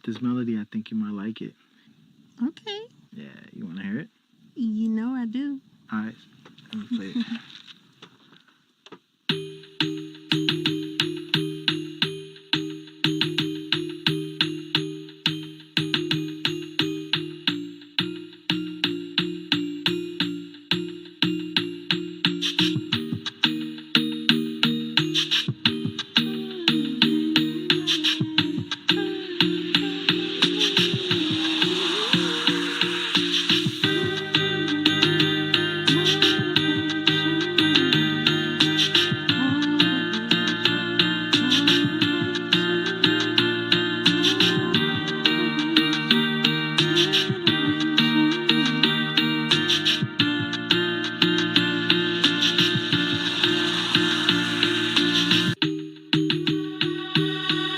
got this melody. I think you might like it. Okay. Yeah, you want to hear it? You know I do. All right, let me play it.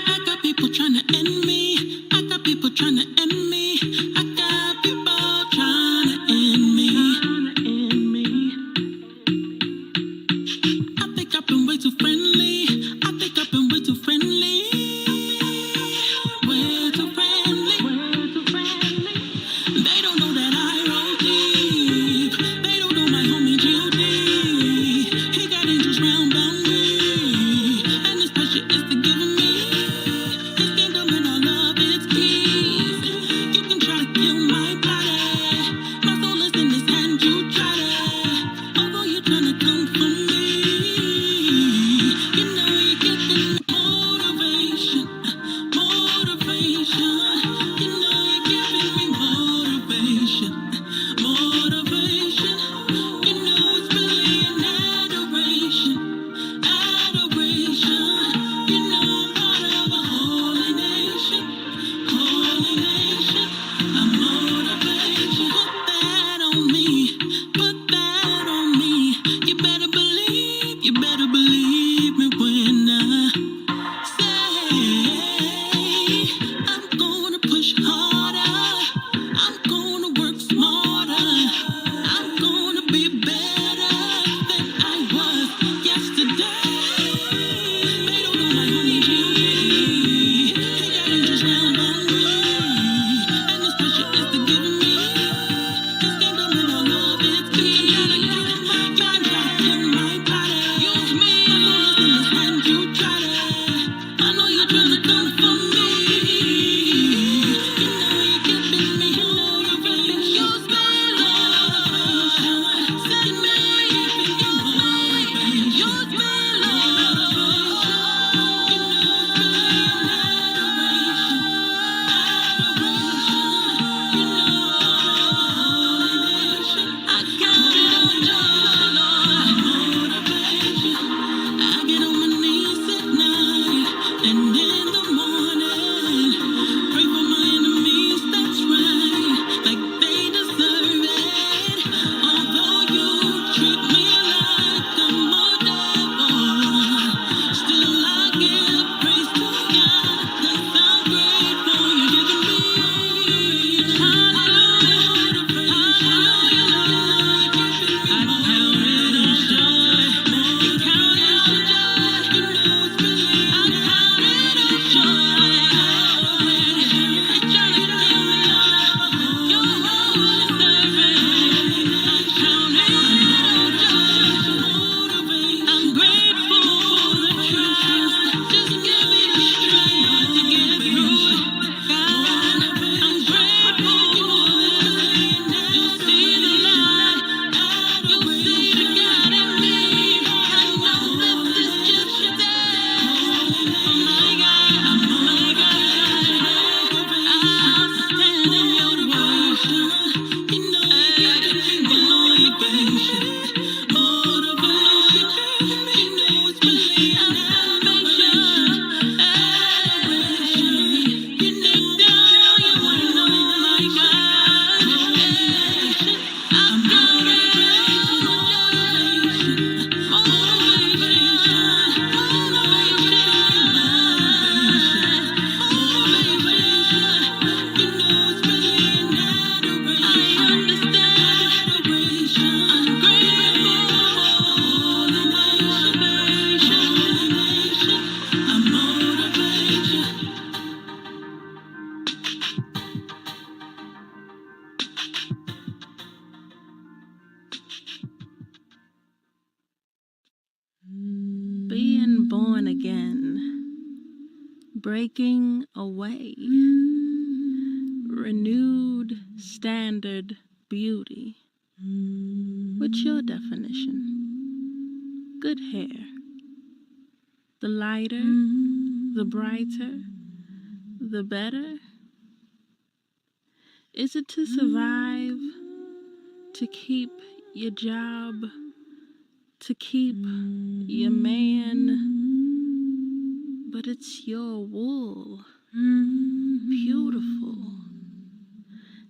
I got people trying to end me. I got people trying to end me. I got people trying to end me. I think I've been way too friendly. I think I've been way too friendly. Way too friendly. They don't know that I roll deep. They don't know my homie G.O.D. He got angels round about me. And this pressure is to give me his kingdom and all of its keys. am born again, breaking away, renewed standard beauty. What's your definition? Good hair. The lighter, the brighter, the better. Is it to survive, to keep your job, to keep your man? But it's your wool, beautiful.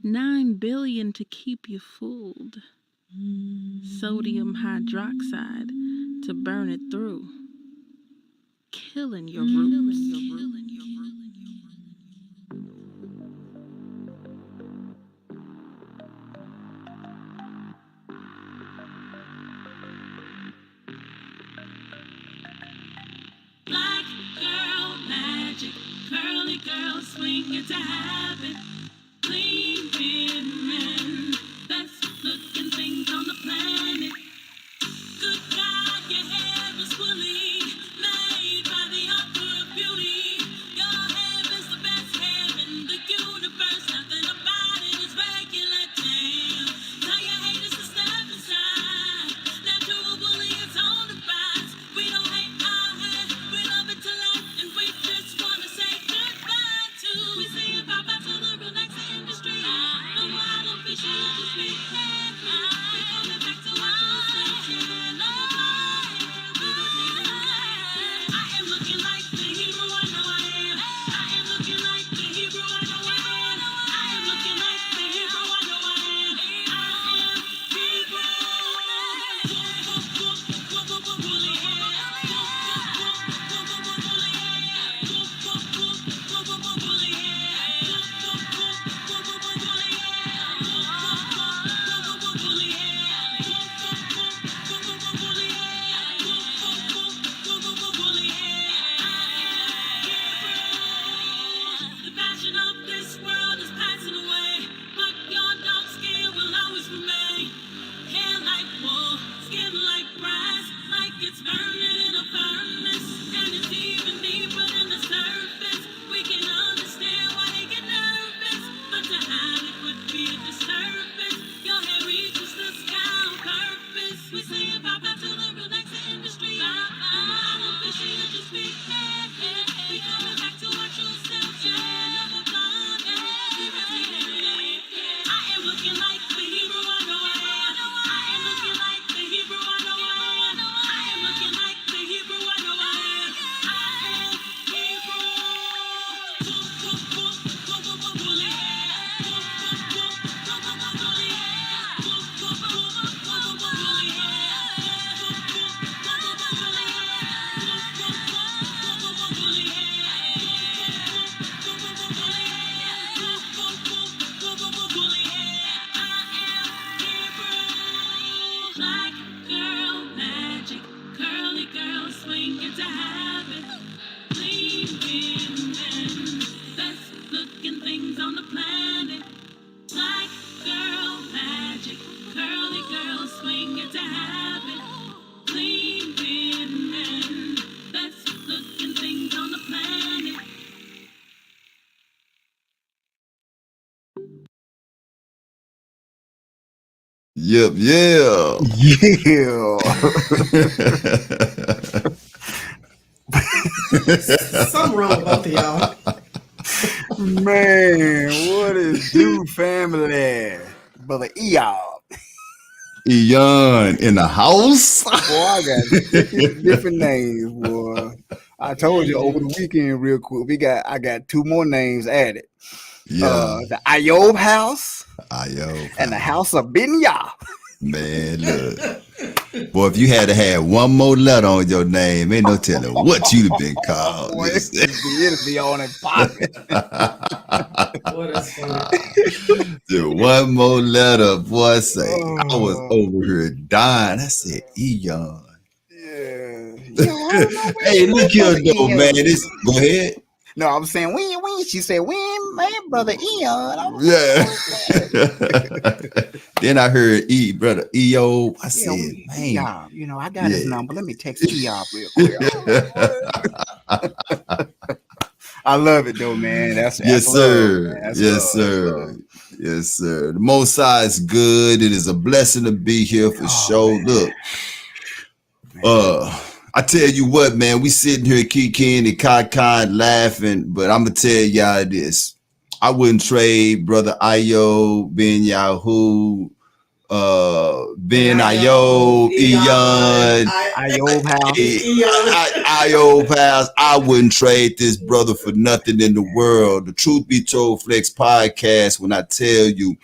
9 billion to keep you fooled. Sodium hydroxide to burn it through. Killing your roots. Black girl magic, curly girl swing, it's a habit. Clean beard men, best looking things on the planet. Good God, your hair is fully made by the author of beauty. Your hair is the best hair in the universe. Nothing about it is regular, damn. Tell your haters to step aside. Natural bully is on the rise. We don't hate our hair, we love it to life, and we just wanna say goodbye to. We say it bye bye to the real next industry. No, I don't fish, you just be happy. We coming back to our true station. I am looking like the Hebrew, I know I am. I am looking like the Hebrew, I know I am. I am looking like the Hebrew, I know I am. I am Hebrew. Bully hair. The passion of this world is passing away, but your dark skin will always remain. Hair like wool, skin like brass, like it's burning in a furnace, and it's even deeper than the surface. We can understand why they get nervous, but to hide it would be a disservice. Your hair reaches the sky on purpose. We say it bye bye to the real next industry. I don't fish you just be hair. We coming back to our true self. Never blind. I am looking like the Hebrew, I know I am. I am looking like the Hebrew, I know I am. I am looking like the Hebrew, I know I am. I am Hebrew. Bully hair. Bully Black girl magic, curly girl swing, it's a habit. Clean women, best looking things on the planet. Black girl magic, curly girl swing, it's a habit. Clean women, best looking things on the planet. Yep, yeah. Yeah. Something wrong with both of y'all. Man, what is due, family? Brother Eob. Eon in the house. Boy, I got different names, boy. I told you over the weekend real quick. I got 2 more names added. Yeah. The Ayob house Ayo. and the house of Binya. Man, look. Boy, if you had to have one more letter on your name, ain't no telling what you'd have been called. Boy, it'll be on and popping. Boy, that's funny. Dude, one more letter, boy. Say, I was over here dying. I said, Eon. Yeah. Yo, I don't know where Hey, look here, the though, Eon. man. Go ahead. No, I'm saying when. She said when, man, brother Eon. I was Yeah. Then I heard brother EO. I said, man. Eon. You know, I got his number. Let me text Eon real quick. I love it though, man. That's yes, sir. Love, that's yes, love. sir. Yes, sir. The Most High is good. It is a blessing to be here for sure. Man. Look, I tell you what, man, we sitting here kikiing and kind laughing, but I'm gonna tell y'all this. I wouldn't trade brother Ayo, Ben Yahoo, Ben Ayo, Eon, Ayo House. I wouldn't trade this brother for nothing in the world. The Truth Be Told Flex podcast, when I tell you,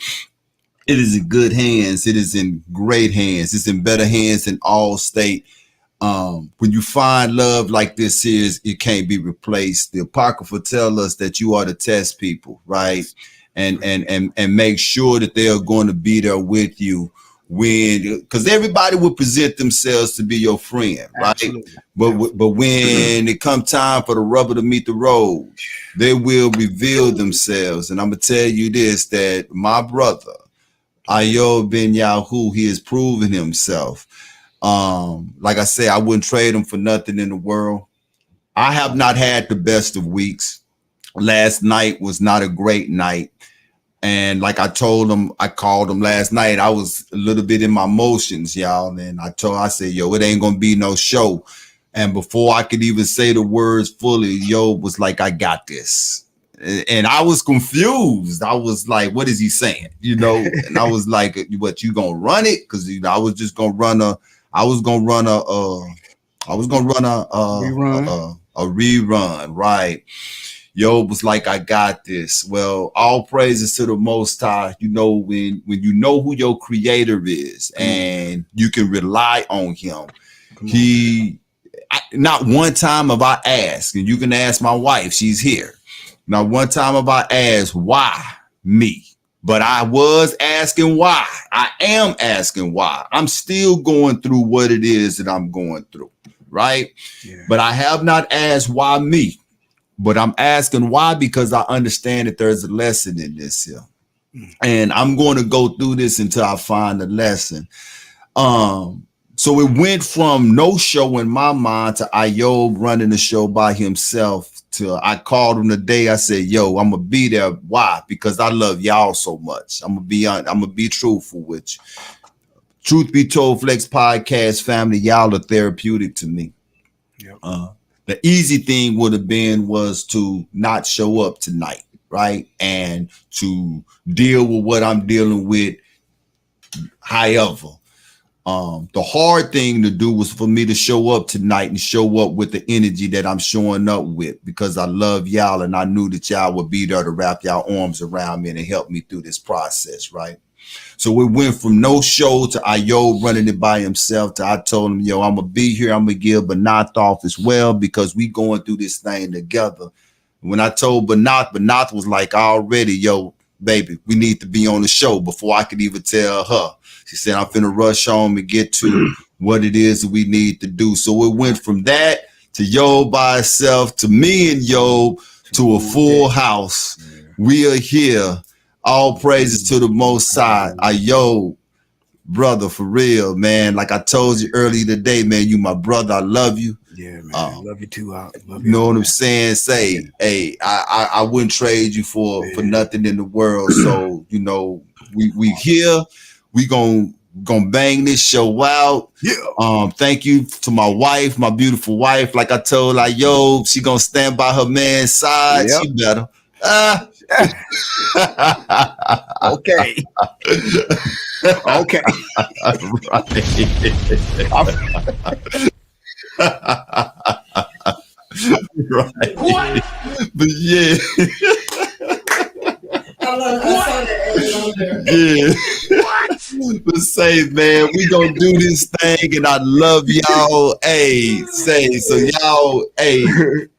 it is in good hands. It is in great hands. It's in better hands than Allstate. When you find love like this is, it can't be replaced. The Apocrypha tell us that you are to test people, right? And make sure that they are going to be there with you when, because everybody will present themselves to be your friend, right? Absolutely. But when it comes time for the rubber to meet the road, they will reveal themselves. And I'm gonna tell you this, that my brother Ayo Ben Yahoo, he has proven himself. Like I say, I wouldn't trade him for nothing in the world. I have not had the best of weeks. Last night was not a great night. And like I told him, I called him last night. I was a little bit in my emotions, y'all. And I said, yo, it ain't going to be no show. And before I could even say the words fully, yo was like, I got this. And I was confused. I was like, what is he saying? You know, and I was like, what, you going to run it? Because I was just going to run a rerun, right? Yo was like, I got this. Well, all praises to the Most High. You know, when you know who your creator is and you can rely on him, not one time have I asked, and you can ask my wife, she's here. Not one time have I asked, why me? But I was asking why. I am asking why. I'm still going through what it is that I'm going through, right? Yeah. But I have not asked why me. But I'm asking why, because I understand that there's a lesson in this here. And I'm going to go through this until I find the lesson. So it went from no show in my mind to Ayo running the show by himself till I called him today. I said, yo, I'm going to be there. Why? Because I love y'all so much. I'm going to be truthful with you. Truth Be Told Flex podcast family, y'all are therapeutic to me. Yep. The easy thing would have been was to not show up tonight, right? And to deal with what I'm dealing with. However, the hard thing to do was for me to show up tonight and show up with the energy that I'm showing up with, because I love y'all and I knew that y'all would be there to wrap y'all arms around me and help me through this process, right? So it went from no show to Ayo running it by himself to I told him, yo, I'm going to be here. I'm going to give Banath off as well because we going through this thing together. When I told Banath was like, already, yo, baby, we need to be on the show before I could even tell her. She said, I'm finna rush home and get to what it is that we need to do. So it went from that to Yo by itself to me and Yo to a full house. Yeah. We are here. All praises to the Most High. Yo, brother, for real, man. Like I told you earlier today, man, you my brother. I love you. Yeah, man. I love you too. I love you know what I'm saying? Say, hey, I wouldn't trade you for nothing in the world. So, you know, we here. We gonna bang this show out. Yeah. Thank you to my wife, my beautiful wife. Like I told her, yo, she gonna stand by her man's side. Yep. She better. Okay. Okay. Right. What? But yeah. Yeah. What? But say, man, we gonna do this thing, and I love y'all. Hey, say so, y'all. Hey,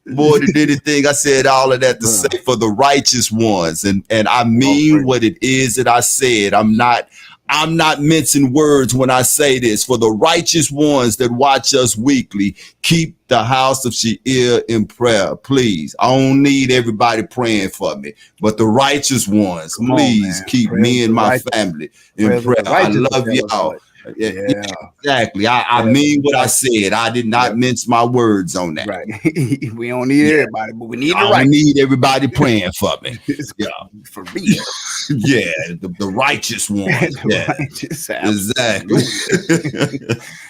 more than anything, I said all of that to say for the righteous ones, and I mean what it is that I said. I'm not I'm not mincing words when I say this. For the righteous ones that watch us weekly, keep the house of She'ir in prayer, please. I don't need everybody praying for me, but the righteous ones, Come on, please man. keep Prayers me of and the my righteous. family in Prayers of prayer. the I righteous love availeth y'all. much. Yeah, Yeah. exactly. I Prayers of mean the what I righteous. said. I did not Yep. mince my words on that. Right. We don't need Yeah. everybody, but we need I the don't right. need everybody praying for me. It's Yeah. for real. Yeah, the righteous ones. The Yeah, righteous, exactly. absolutely.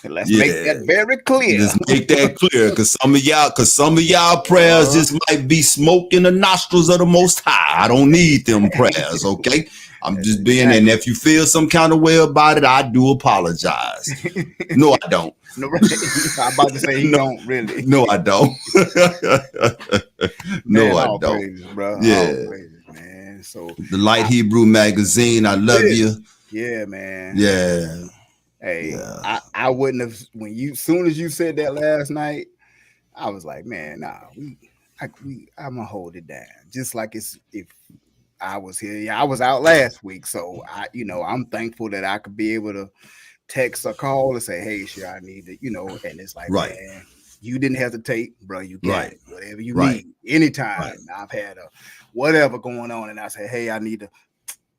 Let's make Yeah, that very clear. just make that clear, because some of y'all prayers just might be smoke in the nostrils of the Most High. I don't need them prayers. Okay, I'm just being. And if you feel some kind of way about it, I do apologize. No, I don't. No, right. I'm about to say he No, don't really. no, I don't. Man, No, I all don't. praises, bro. Yeah, All praises, man. So the Light Hebrew magazine. I love you. yeah, man. Yeah, Hey, yeah. I wouldn't have soon as you said that last night, I was like, man, nah, I'm gonna hold it down. Just like it's if I was here. Yeah, I was out last week, so I'm thankful that I could be able to text or call and say, hey, sure, I need it, and it's like, Right. man, you didn't hesitate, bro. You got Right. it. Whatever you Right. need, anytime. Right. I've had a whatever going on, and I say, hey, I need to.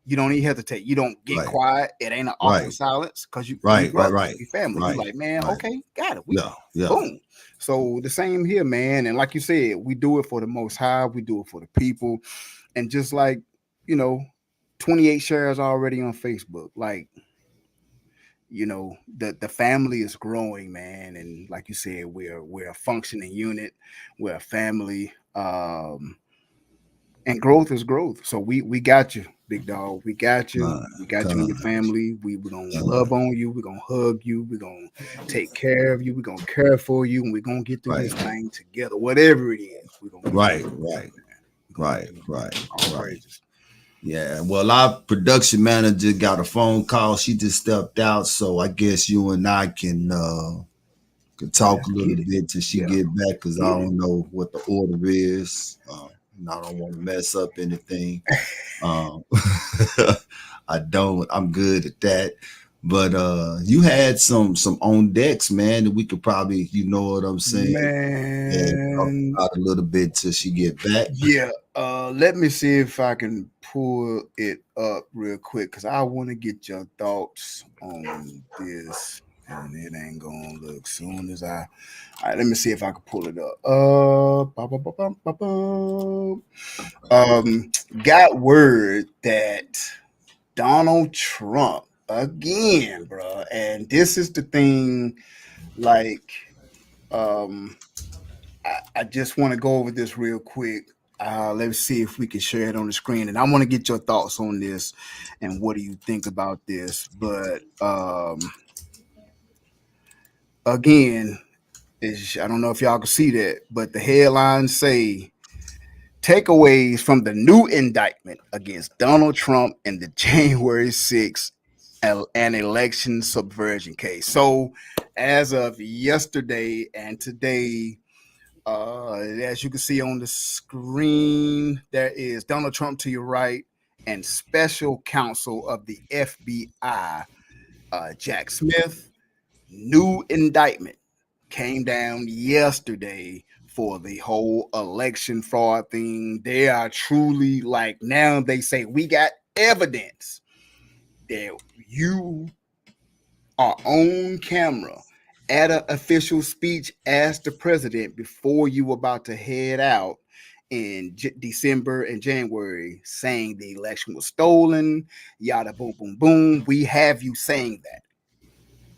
You don't even hesitate. You don't get Right. quiet. It ain't an awkward Right. silence because you Right. you family. Right. You like, man, Right. okay, got it. Yeah. Boom. So the same here, man. And like you said, we do it for the Most High. We do it for the people. And just like, 28 shares already on Facebook. Like, the family is growing, man. And like you said, we're a functioning unit. We're a family. And growth is growth. So we got you, big dog. We got you. We got you and your family. We're gonna love on you. We're gonna hug you. We're gonna take care of you. We're gonna care for you, and we're gonna get through this thing together. Whatever it is, we're gonna Right. Yeah. Well, our production manager got a phone call. She just stepped out, so I guess you and I can talk a little bit till she get back, because I don't know what the order is. And I don't want to mess up anything. I don't. I'm good at that. But you had some on decks, man, that we could probably, you know what I'm saying, man, talk about a little bit till she get back. Yeah. Let me see if I can pull it up real quick, because I want to get your thoughts on this. And it ain't gonna look soon as all right, let me see if I can pull it up. Got word that Donald Trump again, bro. And this is the thing, like, I just want to go over this real quick. Let's see if we can share it on the screen. And I want to get your thoughts on this and what do you think about this. But again, I don't know if y'all can see that, but the headlines say takeaways from the new indictment against Donald Trump in the January 6th an election subversion case. So as of yesterday and today, as you can see on the screen, there is Donald Trump to your right and special counsel of the FBI, Jack Smith. New indictment came down yesterday for the whole election fraud thing. They are truly, like, now they say we got evidence that you are on camera at an official speech as the president before you were about to head out in December and January, saying the election was stolen, yada, boom, boom, boom. We have you saying that.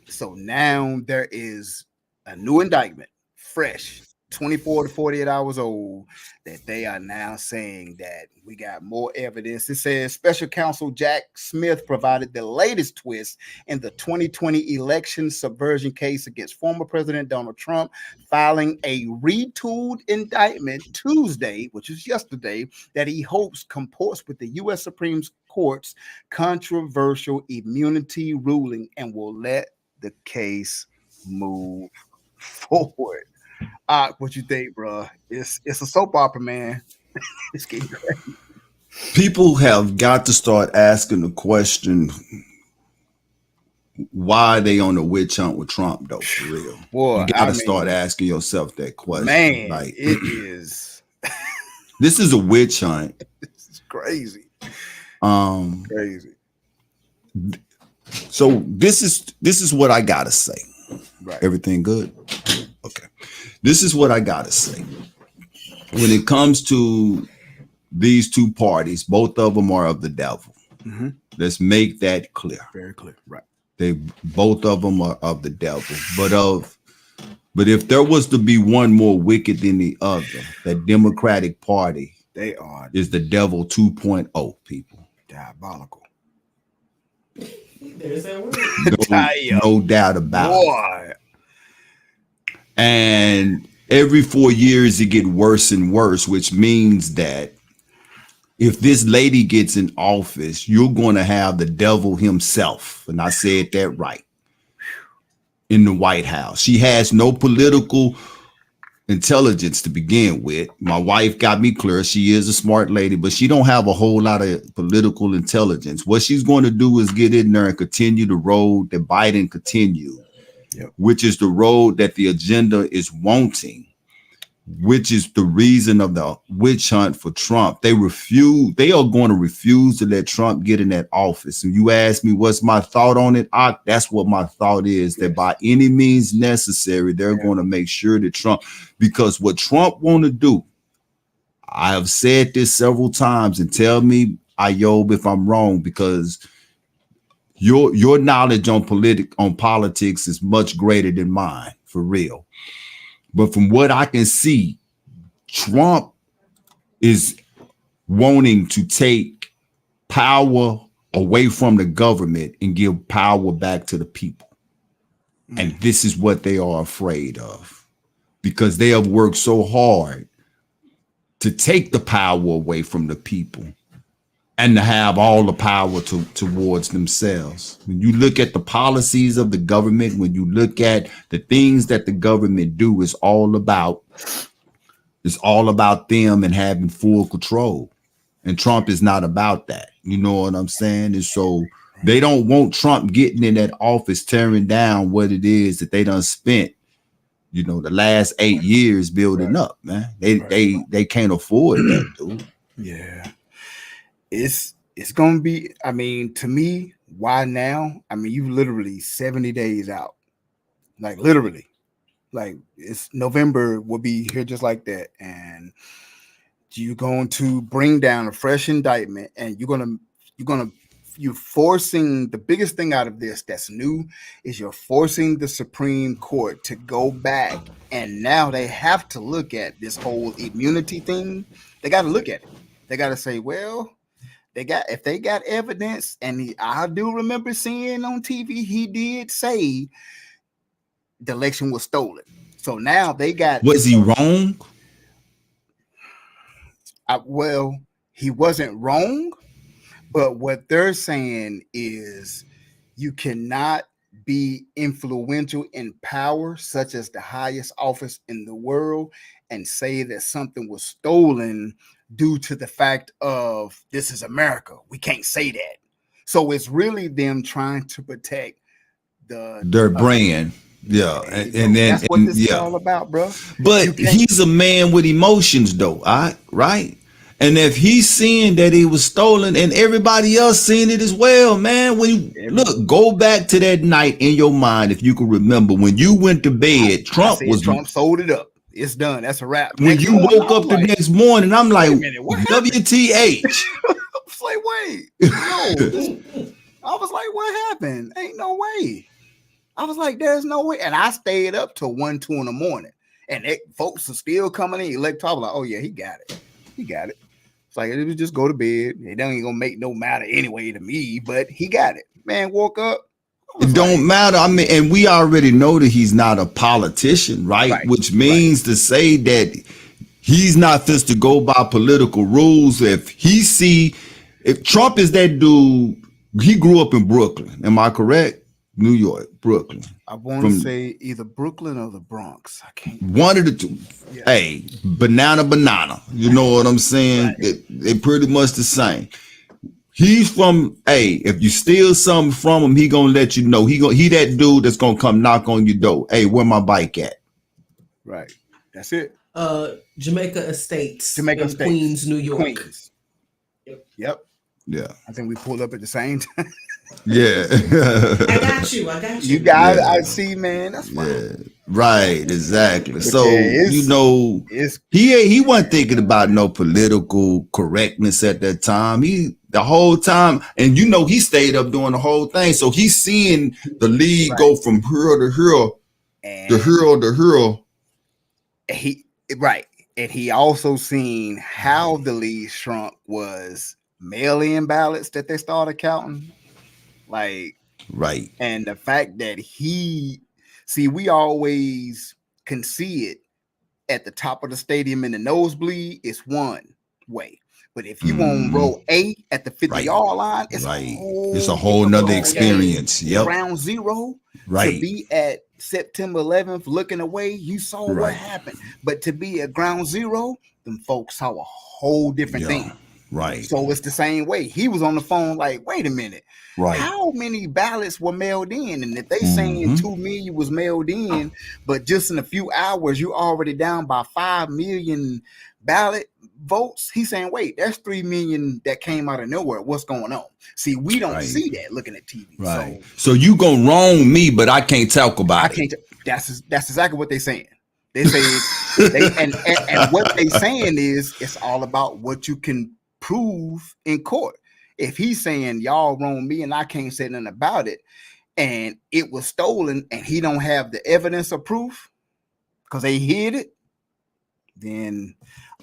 So now there is a new indictment, fresh, 24 to 48 hours old, that they are now saying that we got more evidence. It says special counsel Jack Smith provided the latest twist in the 2020 election subversion case against former President Donald Trump, filing a retooled indictment Tuesday, which is yesterday, that he hopes comports with the U.S. Supreme Court's controversial immunity ruling and will let the case move forward. What you think, bro? It's a soap opera, man. It's getting crazy. People have got to start asking the question, why are they on the witch hunt with Trump though? For real, Boy, you got to start asking yourself that question. Man, like, it is. This is a witch hunt. It's crazy. Crazy. So this is what I gotta say. Right. Everything good? Okay. This is what I gotta say. When it comes to these two parties, both of them are of the devil. Mm-hmm. Let's make that clear. Very clear. Right. Both of them are of the devil. But if there was to be one more wicked than the other, that Democratic Party is the devil 2.0, people. Diabolical. There's that word. No doubt about it. And every 4 years it gets worse and worse, which means that if this lady gets in office, you're going to have the devil himself, and I said that right, in the White House. She has no political intelligence to begin with. My wife got me clear. She is a smart lady, but she don't have a whole lot of political intelligence. What she's going to do is get in there and continue the road that Biden continued, which is the road that the agenda is wanting, which is the reason of the witch hunt for Trump. They are going to refuse to let Trump get in that office. And you ask me what's my thought on it, that's what my thought is, that by any means necessary, they're going to make sure that Trump, because what Trump want to do, I have said this several times, and tell me, Ayob, if I'm wrong, because your knowledge on politics is much greater than mine, for real. But from what I can see, Trump is wanting to take power away from the government and give power back to the people. And this is what they are afraid of, because they have worked so hard to take the power away from the people and to have all the power towards themselves. When you look at the policies of the government, when you look at the things that the government do, it's all about them and having full control. And Trump is not about that. You know what I'm saying? And so they don't want Trump getting in that office, tearing down what it is that they done spent, the last 8 years building up, man. They can't afford that, dude. Yeah. It's gonna be, I mean, to me, why now? I mean, you literally 70 days out. Like literally. Like it's November will be here just like that. And you're going to bring down a fresh indictment, and you're forcing, the biggest thing out of this that's new is you're forcing the Supreme Court to go back, and now they have to look at this whole immunity thing. They got to look at it. They got to say, well, if they got evidence, and I do remember seeing on TV, he did say the election was stolen. So now they got. Was he wrong? Well, he wasn't wrong, but what they're saying is you cannot be influential in power, such as the highest office in the world, and say that something was stolen due to the fact of this is America. We can't say that. So it's really them trying to protect their brand. Yeah. And then that's what this is all about, bro. But he's a man with emotions though. Right. And if he's seeing that it was stolen and everybody else seeing it as well, man, when you go back to that night in your mind, if you can remember when you went to bed, Trump sold it up. It's done. That's a wrap. When you woke up the next morning, I'm like, WTH. I was like, wait, no. I was like, what happened? Ain't no way. I was like, there's no way. And I stayed up till 1, 2 in the morning. And folks are still coming in. Electoral, like, oh yeah, he got it. He got it. It's like, it was just go to bed. It ain't gonna make no matter anyway to me, but he got it. Man, woke up. It don't matter. I mean, and we already know that he's not a politician, right? Which means to say that he's not supposed to go by political rules. If Trump is that dude, he grew up in Brooklyn. Am I correct? New York, Brooklyn. I want to say either Brooklyn or the Bronx. I can't. One of the two. Yeah. Hey, banana. You know what I'm saying? They pretty much the same. He's from, hey, if you steal something from him, he gonna let you know. He that dude that's gonna come knock on your door. Hey, where my bike at? Right. That's it. Jamaica Estates Jamaica in Estates. Queens, New York. Queens. Yep. Yeah. I think we pulled up at the same time. Yeah. I got you. You guys, Yeah. I see, man. That's fine. Yeah. Right, exactly. But So yeah, you know, it's he wasn't thinking about no political correctness at that time. He the whole time, and you know, he stayed up doing the whole thing. So he's seeing the league Right. go from hero to hero, and to hero. he right. And he also seen how the lead shrunk was mail-in ballots that they started counting. Like, Right. and the fact that we always can see it at the top of the stadium in the nosebleed, it's one way. But if you on row A at the 50-yard line, it's It's a whole nother experience. Yep. Ground zero. Right. To be at September 11th looking away, you saw what happened. But to be at ground zero, them folks saw a whole different thing. Right. So it's the same way. He was on the phone like, wait a minute. Right. How many ballots were mailed in? And if they saying 2 million was mailed in, but just in a few hours, you're already down by 5 million ballot votes. He's saying, wait, that's 3 million that came out of nowhere. What's going on? See, we don't see that looking at TV. Right. So you gonna wrong me, but I can't talk about it. That's exactly what they're saying. They say and what they saying is it's all about what you can prove in court. If he's saying y'all wrong me and I can't say nothing about it, and it was stolen and he don't have the evidence or proof because they hid it, then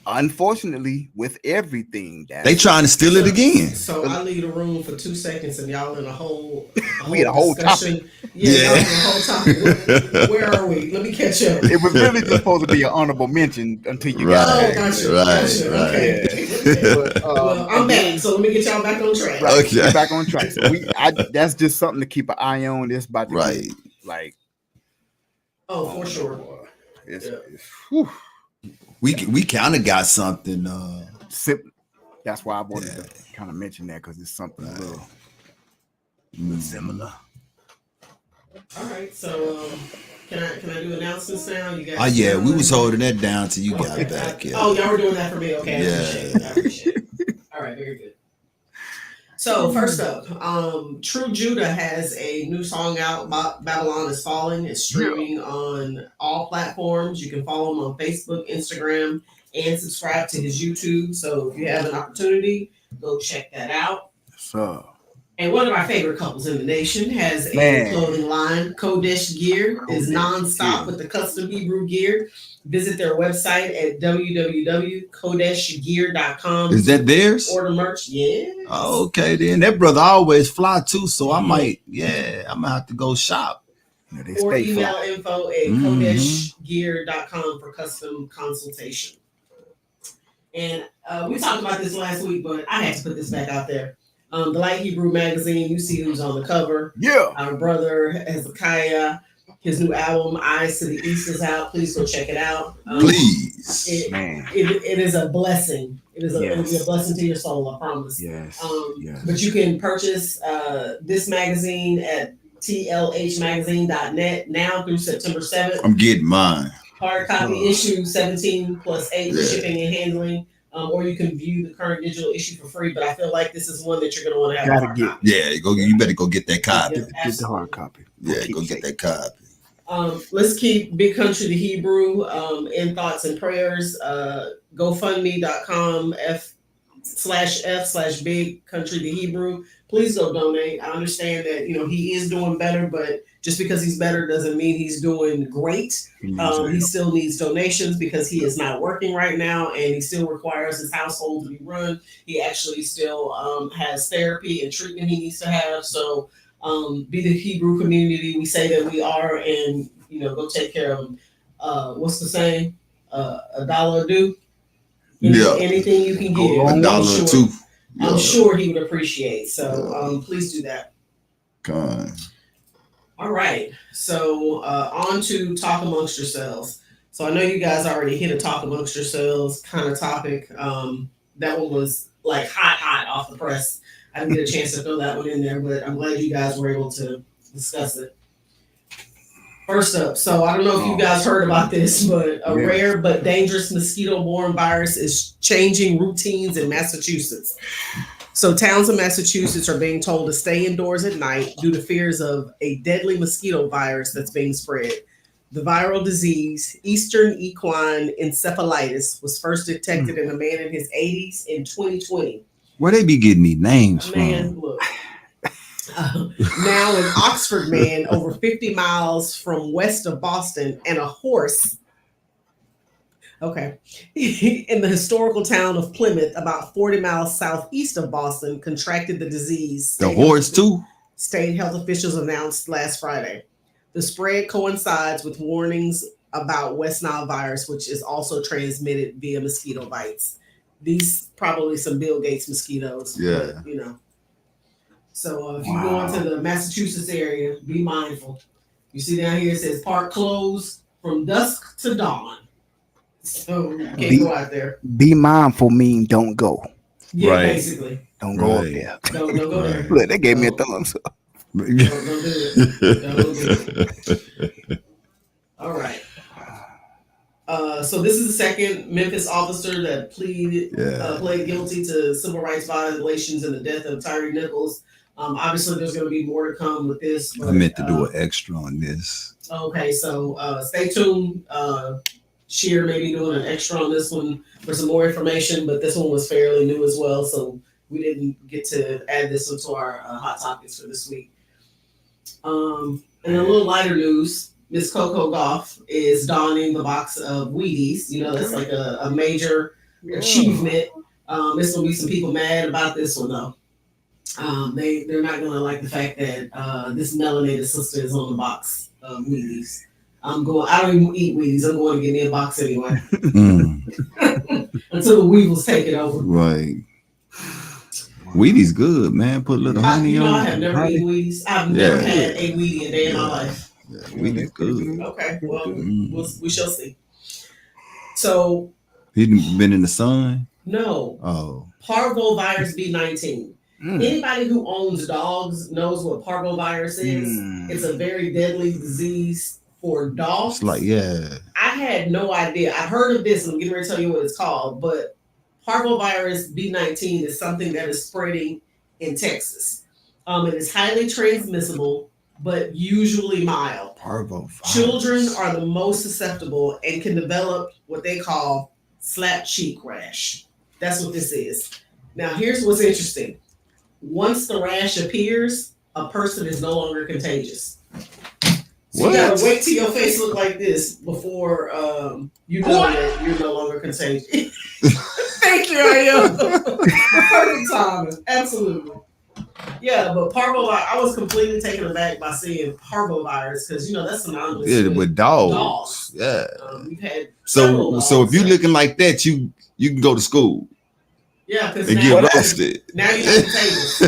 unfortunately with everything they trying to steal it again. So I leave the room for 2 seconds and y'all in a whole we had a whole discussion. topic. Yeah. A whole topic. Where are we? Let me catch up. It was really just supposed to be an honorable mention until you got Oh, back. gotcha. Okay. But, well, I'm back, so let me get y'all back on track. Right, get back on track. So that's just something to keep an eye on. This about to right. Be, like, for sure. Whew. We kind of got something. That's why I wanted to kind of mention that because it's something a little similar. All right, so can I do announcements now? You guys? Oh yeah, we was holding that down till you got back. Yeah. Oh, y'all were doing that for me. Okay, I appreciate it. All right, very good. So first up, True Judah has a new song out. Babylon is Falling. It's streaming on all platforms. You can follow him on Facebook, Instagram, and subscribe to his YouTube. So if you have an opportunity, go check that out. So. And one of our favorite couples in the nation has a clothing line. Kodesh Gear is nonstop with the custom Hebrew gear. Visit their website at www.kodeshgear.com. Is that theirs? Order merch. Yeah. Oh, okay, then that brother always fly too, so I'm gonna have to go shop. Or email info at kodeshgear.com for custom consultation. And we talked about this last week, but I had to put this back out there. The Light Hebrew magazine, you see who's on the cover. Yeah. Our brother Hezekiah, his new album, Eyes to the East, is out. Please go check it out. Please. It is a blessing. It'll be a blessing to your soul, I promise. Yes. But you can purchase this magazine at tlhmagazine.net now through September 7th. I'm getting mine. Hard copy issue 17 plus 8 for shipping and handling. Or you can view the current digital issue for free, but I feel like this is one that you're going to want to have. You better go get that copy. Get the hard copy. Go get that copy. Let's keep Big Country the Hebrew in thoughts and prayers. GoFundMe.com /F/Big Country the Hebrew. Please go donate. I understand that he is doing better, but just because he's better doesn't mean he's doing great. He still needs donations because he is not working right now, and he still requires his household to be run. He actually still has therapy and treatment he needs to have. So be the Hebrew community. We say that we are, and go take care of him. What's the saying? $1 a do. Anything you can give. $1 or $2. I'm sure he would appreciate. So please do that. All right. So on to talk amongst yourselves. So I know you guys already hit a talk amongst yourselves kind of topic. That one was like hot off the press. I didn't get a chance to throw that one in there, but I'm glad you guys were able to discuss it. First up, so I don't know if you guys heard about this, but a rare but dangerous mosquito-borne virus is changing routines in Massachusetts. So towns in Massachusetts are being told to stay indoors at night due to fears of a deadly mosquito virus that's being spread. The viral disease, Eastern equine encephalitis, was first detected in a man in his 80s in 2020. Where they be getting these names Man, from? look. Now an Oxford man over 50 miles from west of Boston and a horse, in the historical town of Plymouth, about 40 miles southeast of Boston, contracted the disease. The horse too? State health officials announced last Friday. The spread coincides with warnings about West Nile virus, which is also transmitted via mosquito bites. These probably some Bill Gates mosquitoes. Yeah. But, So if you go into the Massachusetts area, be mindful. You see down here it says park closed from dusk to dawn. So you can't go out there. Be mindful mean don't go. Yeah, Right. basically. Don't go up there. Don't go there. Look, they gave me a thumbs up. Don't do it. Don't do it. All right. So this is the second Memphis officer that pled guilty to civil rights violations and the death of Tyree Nichols. Obviously, there's going to be more to come with this. But, I meant to do an extra on this. Okay, so stay tuned. Sheer may be doing an extra on this one for some more information, but this one was fairly new as well, so we didn't get to add this one to our hot topics for this week. And a little lighter news. Miss Coco Gauff is donning the box of Wheaties. That's like a major achievement. There's gonna be some people mad about this one though. They're not gonna like the fact that this melanated sister is on the box of Wheaties. I don't even eat Wheaties. I'm going to get me a box anyway. Until the weevils take it over. Right. Wheaties good, man. Put a little honey on it. I have never eaten Wheaties. I've never had a Wheatie a day in my life. Yeah, Wheaties good. Okay, well, we shall see. So. He been in the sun? No. Oh. Parvovirus B19. Anybody who owns dogs knows what parvovirus is. It's a very deadly disease for dogs. It's like, yeah. I had no idea. I heard of this, and I'm getting ready to tell you what it's called, but parvovirus B19 is something that is spreading in Texas. It is highly transmissible, but usually mild. Parvovirus. Children are the most susceptible and can develop what they call slap cheek rash. That's what this is. Now, here's what's interesting. Once the rash appears, a person is no longer contagious. So you gotta wait till your face look like this before you know that you're no longer contagious. Thank you, Ariel. Perfect timing. Absolutely. Yeah, but parvovirus, I was completely taken aback by seeing parvovirus because that's synonymous with dogs. Yeah. We've had so if you're looking like that, you can go to school. Yeah, because and get roasted. Now you're contagious.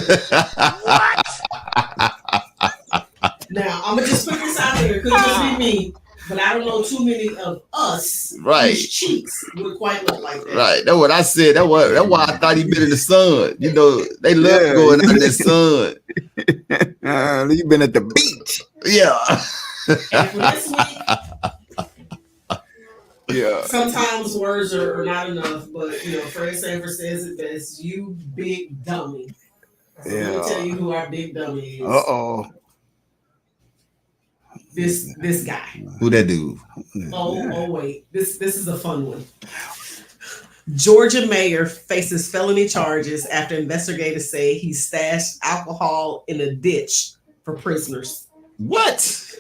Now I'm gonna just put this out there. It could just be me, but I don't know too many of us whose cheeks would quite look like that. Right. That's what I said. That's why I thought he'd been in the sun. They love going out in the sun. You've been at the beach. Yeah. And for this week, yeah. Sometimes words are not enough, but Fred Sanford says it best. You big dummy. So let me tell you who our big dummy is. This guy. Who that dude? Oh wait. This is a fun one. Georgia mayor faces felony charges after investigators say he stashed alcohol in a ditch for prisoners. What?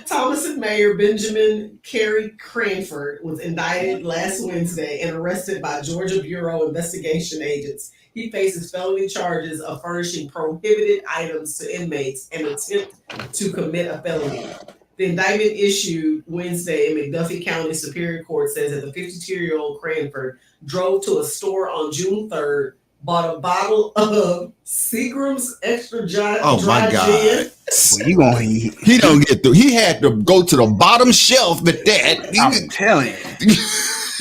Thomas and Mayor Benjamin Kerry Cranford was indicted last Wednesday and arrested by Georgia Bureau investigation agents. He faces felony charges of furnishing prohibited items to inmates and attempt to commit a felony. The indictment issued Wednesday in McDuffie County Superior Court says that the 52-year-old Cranford drove to a store on June 3rd, bought a bottle of Seagram's Extra Dry Oh my God. Gin. Well, you gonna eat. He don't get through. He had to go to the bottom shelf with that. I'm telling you.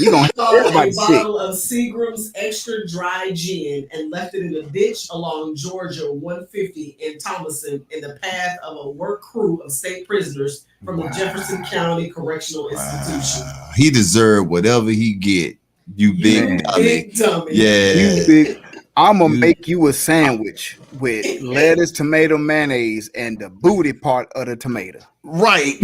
You gonna have Bought a everybody sick. bottle of Seagram's extra dry gin and left it in a ditch along Georgia 150 in Thomason in the path of a work crew of state prisoners from the Jefferson County Correctional Institution. He deserved whatever he get. You big dummy. Big dummy. Yeah. You big. I'm gonna You- make you a sandwich with lettuce, tomato, mayonnaise, and the booty part of the tomato. Right.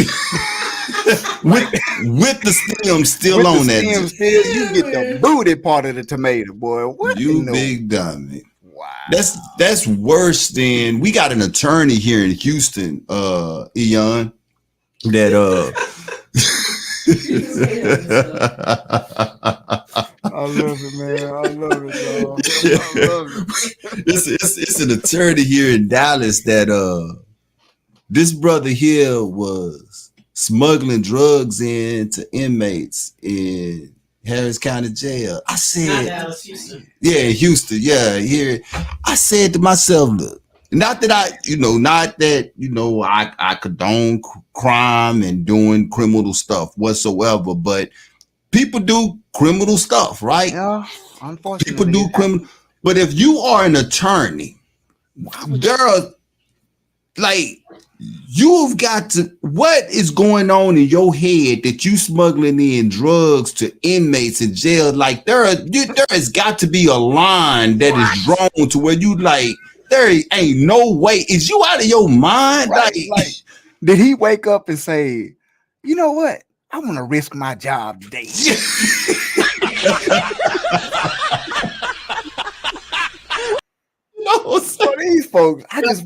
with the stem still With on the that. stem still, you get the booty part of the tomato, boy. What You know? big dummy. Wow. That's worse than we got an attorney here in Houston, Eon, that I love it, man. I love it, dog. I love it. it's an attorney here in Dallas that this brother here was smuggling drugs into inmates in Harris County Jail. I Not said, Dallas, Houston. yeah, Houston, yeah, here. I said to myself, look, not that I condone crime and doing criminal stuff whatsoever, but people do criminal stuff, right? Yeah, unfortunately. People do criminal. But if you are an attorney, there are like you've got to. What is going on in your head that you smuggling in drugs to inmates in jail? Like there has got to be a line that is drawn to where you like. There ain't no way. Is you out of your mind? Right, like, did he wake up and say, you know what? I want to risk my job today. No, So these folks, I just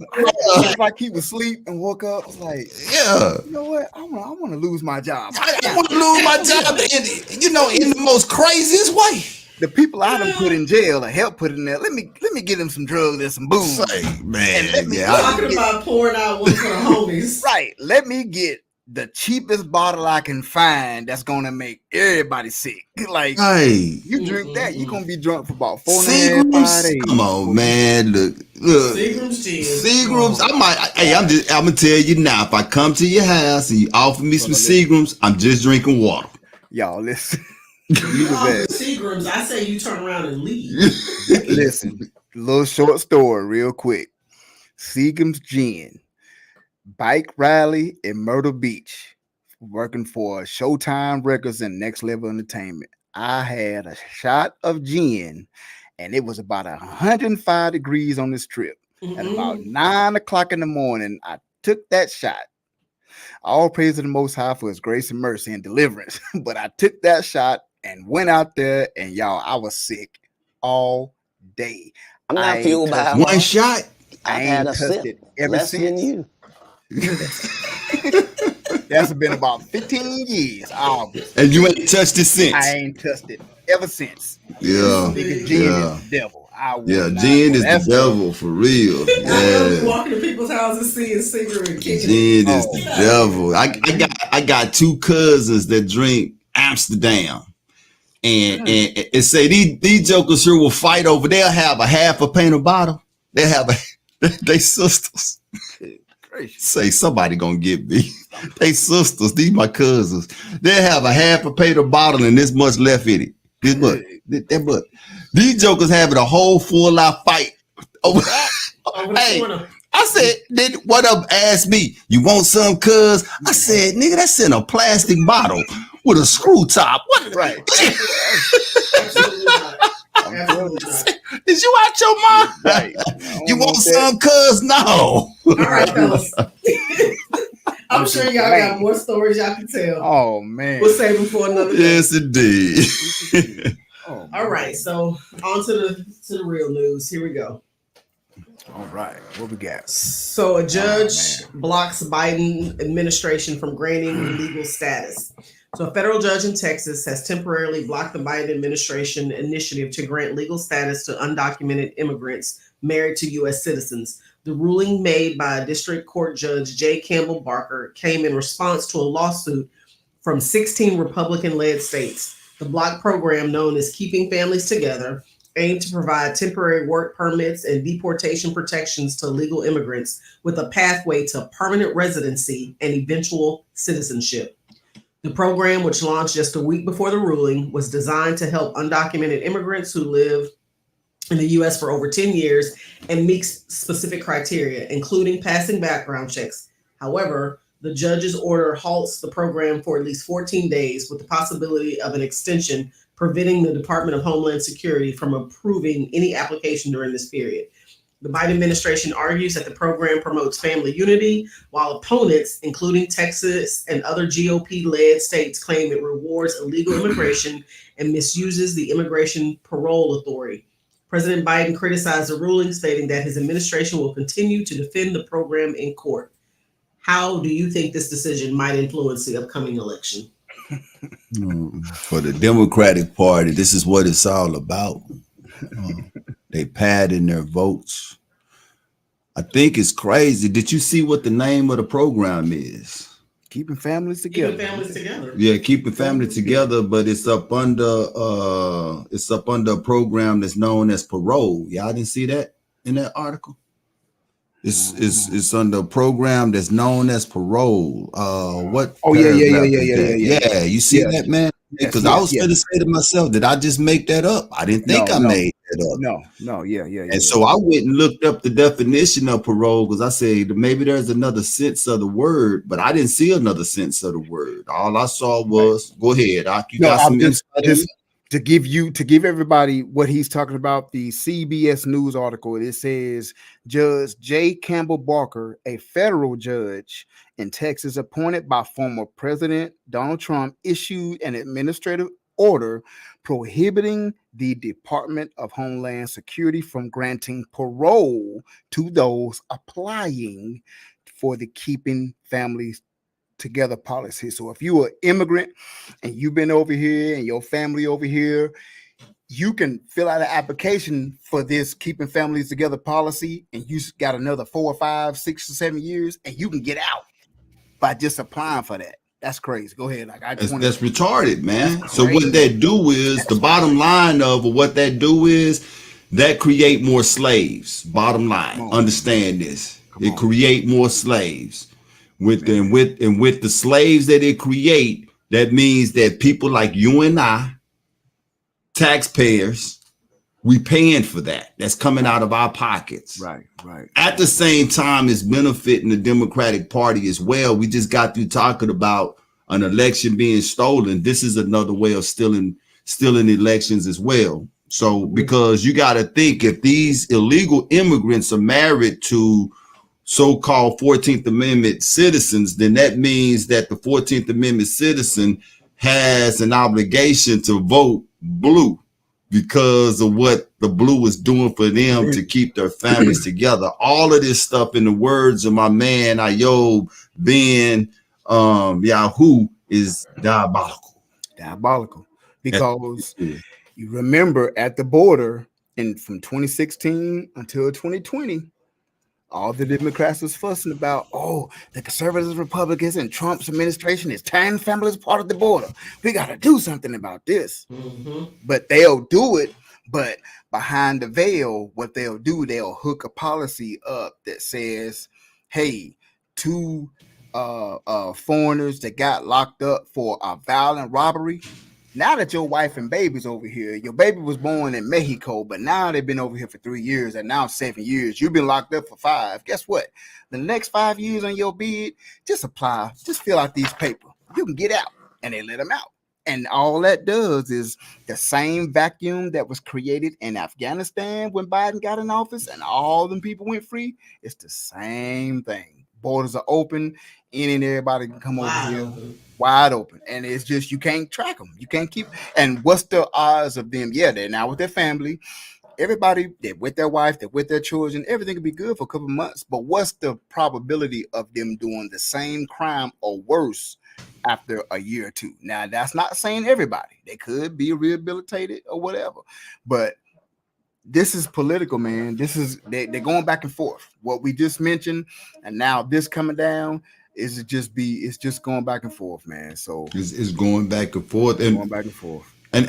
like he was asleep and woke up. Was like, yeah. you know what? I want to lose my job. I want to lose my job in the most craziest way. The people I done put in jail or help put in there. Let me get them some drugs and some booze. Say, man, Talking about pouring out one for the homies. Right. Let me get the cheapest bottle I can find that's gonna make everybody sick. Like, hey, you drink that, you're gonna be drunk for about 4.5 days. Come on, man. Look. Seagram's gin. Seagram's. I'm gonna tell you now. If I come to your house and you offer me some Seagram's, I'm just drinking water. Y'all listen. Seagram's, I say you turn around and leave. Listen, little short story, real quick. Seagram's gin. Bike rally in Myrtle Beach, working for Showtime Records and Next Level Entertainment. I had a shot of gin, and it was about 105 degrees on this trip. At about 9 o'clock in the morning, I took that shot. All praise to the Most High for His grace and mercy and deliverance. But I took that shot and went out there, and y'all, I was sick all day. I'm not fueled by one shot. I had ain't a touched sip it ever less since. than you. That's been about 15 years. And you ain't touched it since. I ain't touched it ever since. Yeah. Nigga, gin is the devil. Gin is the devil for real. I walking to people's houses, seeing cigarette and kicking. Gin is the devil. I got two cousins that drink Amsterdam. And say these jokers here will fight over. They'll have a half a paint of bottle. They'll have they sisters. Say somebody gonna get me. They sisters, these my cousins. They'll have a half a paint of bottle and this much left in it. This much. That much. These jokers having a whole full out fight over. Hey, I said, then one of them asked me, you want some, cuz? I said, nigga, that's in a plastic bottle with a screw top. What? Right. Absolutely not. Absolutely not. Is you out your mind? Right. You want some, cuz? No. All right, fellas. I'm sure y'all got more stories y'all can tell. Oh man. We'll save them for another day. Yes, indeed. All right, so on to the real news. Here we go. All right, what we got? So a judge blocks Biden administration from granting legal status. So a federal judge in Texas has temporarily blocked the Biden administration initiative to grant legal status to undocumented immigrants married to U.S. citizens. The ruling made by District Court Judge J. Campbell Barker came in response to a lawsuit from 16 Republican-led states. The block program, known as Keeping Families Together, aimed to provide temporary work permits and deportation protections to illegal immigrants with a pathway to permanent residency and eventual citizenship. The program, which launched just a week before the ruling, was designed to help undocumented immigrants who live in the U.S. for over 10 years and meets specific criteria, including passing background checks. However, the judge's order halts the program for at least 14 days with the possibility of an extension, preventing the Department of Homeland Security from approving any application during this period. The Biden administration argues that the program promotes family unity, while opponents, including Texas and other GOP led states, claim it rewards illegal immigration and misuses the Immigration Parole Authority. President Biden criticized the ruling, stating that his administration will continue to defend the program in court. How do you think this decision might influence the upcoming election? For the Democratic Party, this is what it's all about. They padding their votes. I think it's crazy. Did you see what the name of the program is? Keeping families together. Keeping families together. Yeah, keeping family together, but it's up under a program that's known as parole. Y'all didn't see that in that article? It's under a program that's known as parole. What? Oh yeah. Yeah. You see that, man? Because I was gonna say to myself, did I just make that up? I didn't think I made that up. No, yeah. And so I went and looked up the definition of parole because I said maybe there's another sense of the word, but I didn't see another sense of the word. All I saw was, go ahead, Doc. You got some insight? To give everybody what he's talking about, the CBS News article, it says Judge J. Campbell Barker, a federal judge in Texas appointed by former President Donald Trump, issued an administrative order prohibiting the Department of Homeland Security from granting parole to those applying for the Keeping Families Together policy. So if you're an immigrant and you've been over here and your family over here, you can fill out an application for this Keeping Families Together policy, and you got another 4 or 5, 6 or 7 years, and you can get out by just applying for that. That's crazy. Go ahead. That's retarded, man. So what that do is the bottom line of what that do is that create more slaves. Bottom line, understand this. It create more slaves. With the slaves that it create, that means that people like you and I, taxpayers, we paying for that. That's coming out of our pockets. Right. At the same time, it's benefiting the Democratic Party as well. We just got through talking about an election being stolen. This is another way of stealing elections as well. So because you got to think, if these illegal immigrants are married to so-called 14th Amendment citizens, then that means that the 14th Amendment citizen has an obligation to vote blue because of what the blue is doing for them to keep their families together. All of this stuff, in the words of my man Ayob Ben Yahoo, is diabolical. Because you remember at the border from 2016 until 2020, all the Democrats was fussing about, the conservatives, Republicans, and Trump's administration is tearing families apart at the border. We got to do something about this. Mm-hmm. But they'll do it. But behind the veil, what they'll do, they'll hook a policy up that says, hey, two foreigners that got locked up for a violent robbery. Now that your wife and baby's over here, your baby was born in Mexico, but now they've been over here for 3 years and now 7 years. You've been locked up for 5. Guess what? The next 5 years on your bid, just apply, just fill out these papers. You can get out, and they let them out. And all that does is the same vacuum that was created in Afghanistan when Biden got in office and all them people went free. It's the same thing. Borders are open. Any and everybody can come over here. Wide open, and it's just you can't track them. You can't keep. And what's the odds of them? Yeah, they're now with their family. Everybody, they're with their wife, they're with their children. Everything could be good for a couple of months, but what's the probability of them doing the same crime or worse after a year or two? Now, that's not saying everybody. They could be rehabilitated or whatever, but this is political, man. This is they're going back and forth. What we just mentioned, and now this coming down. It's just going back and forth, man. So it's going back and forth and going back and forth. And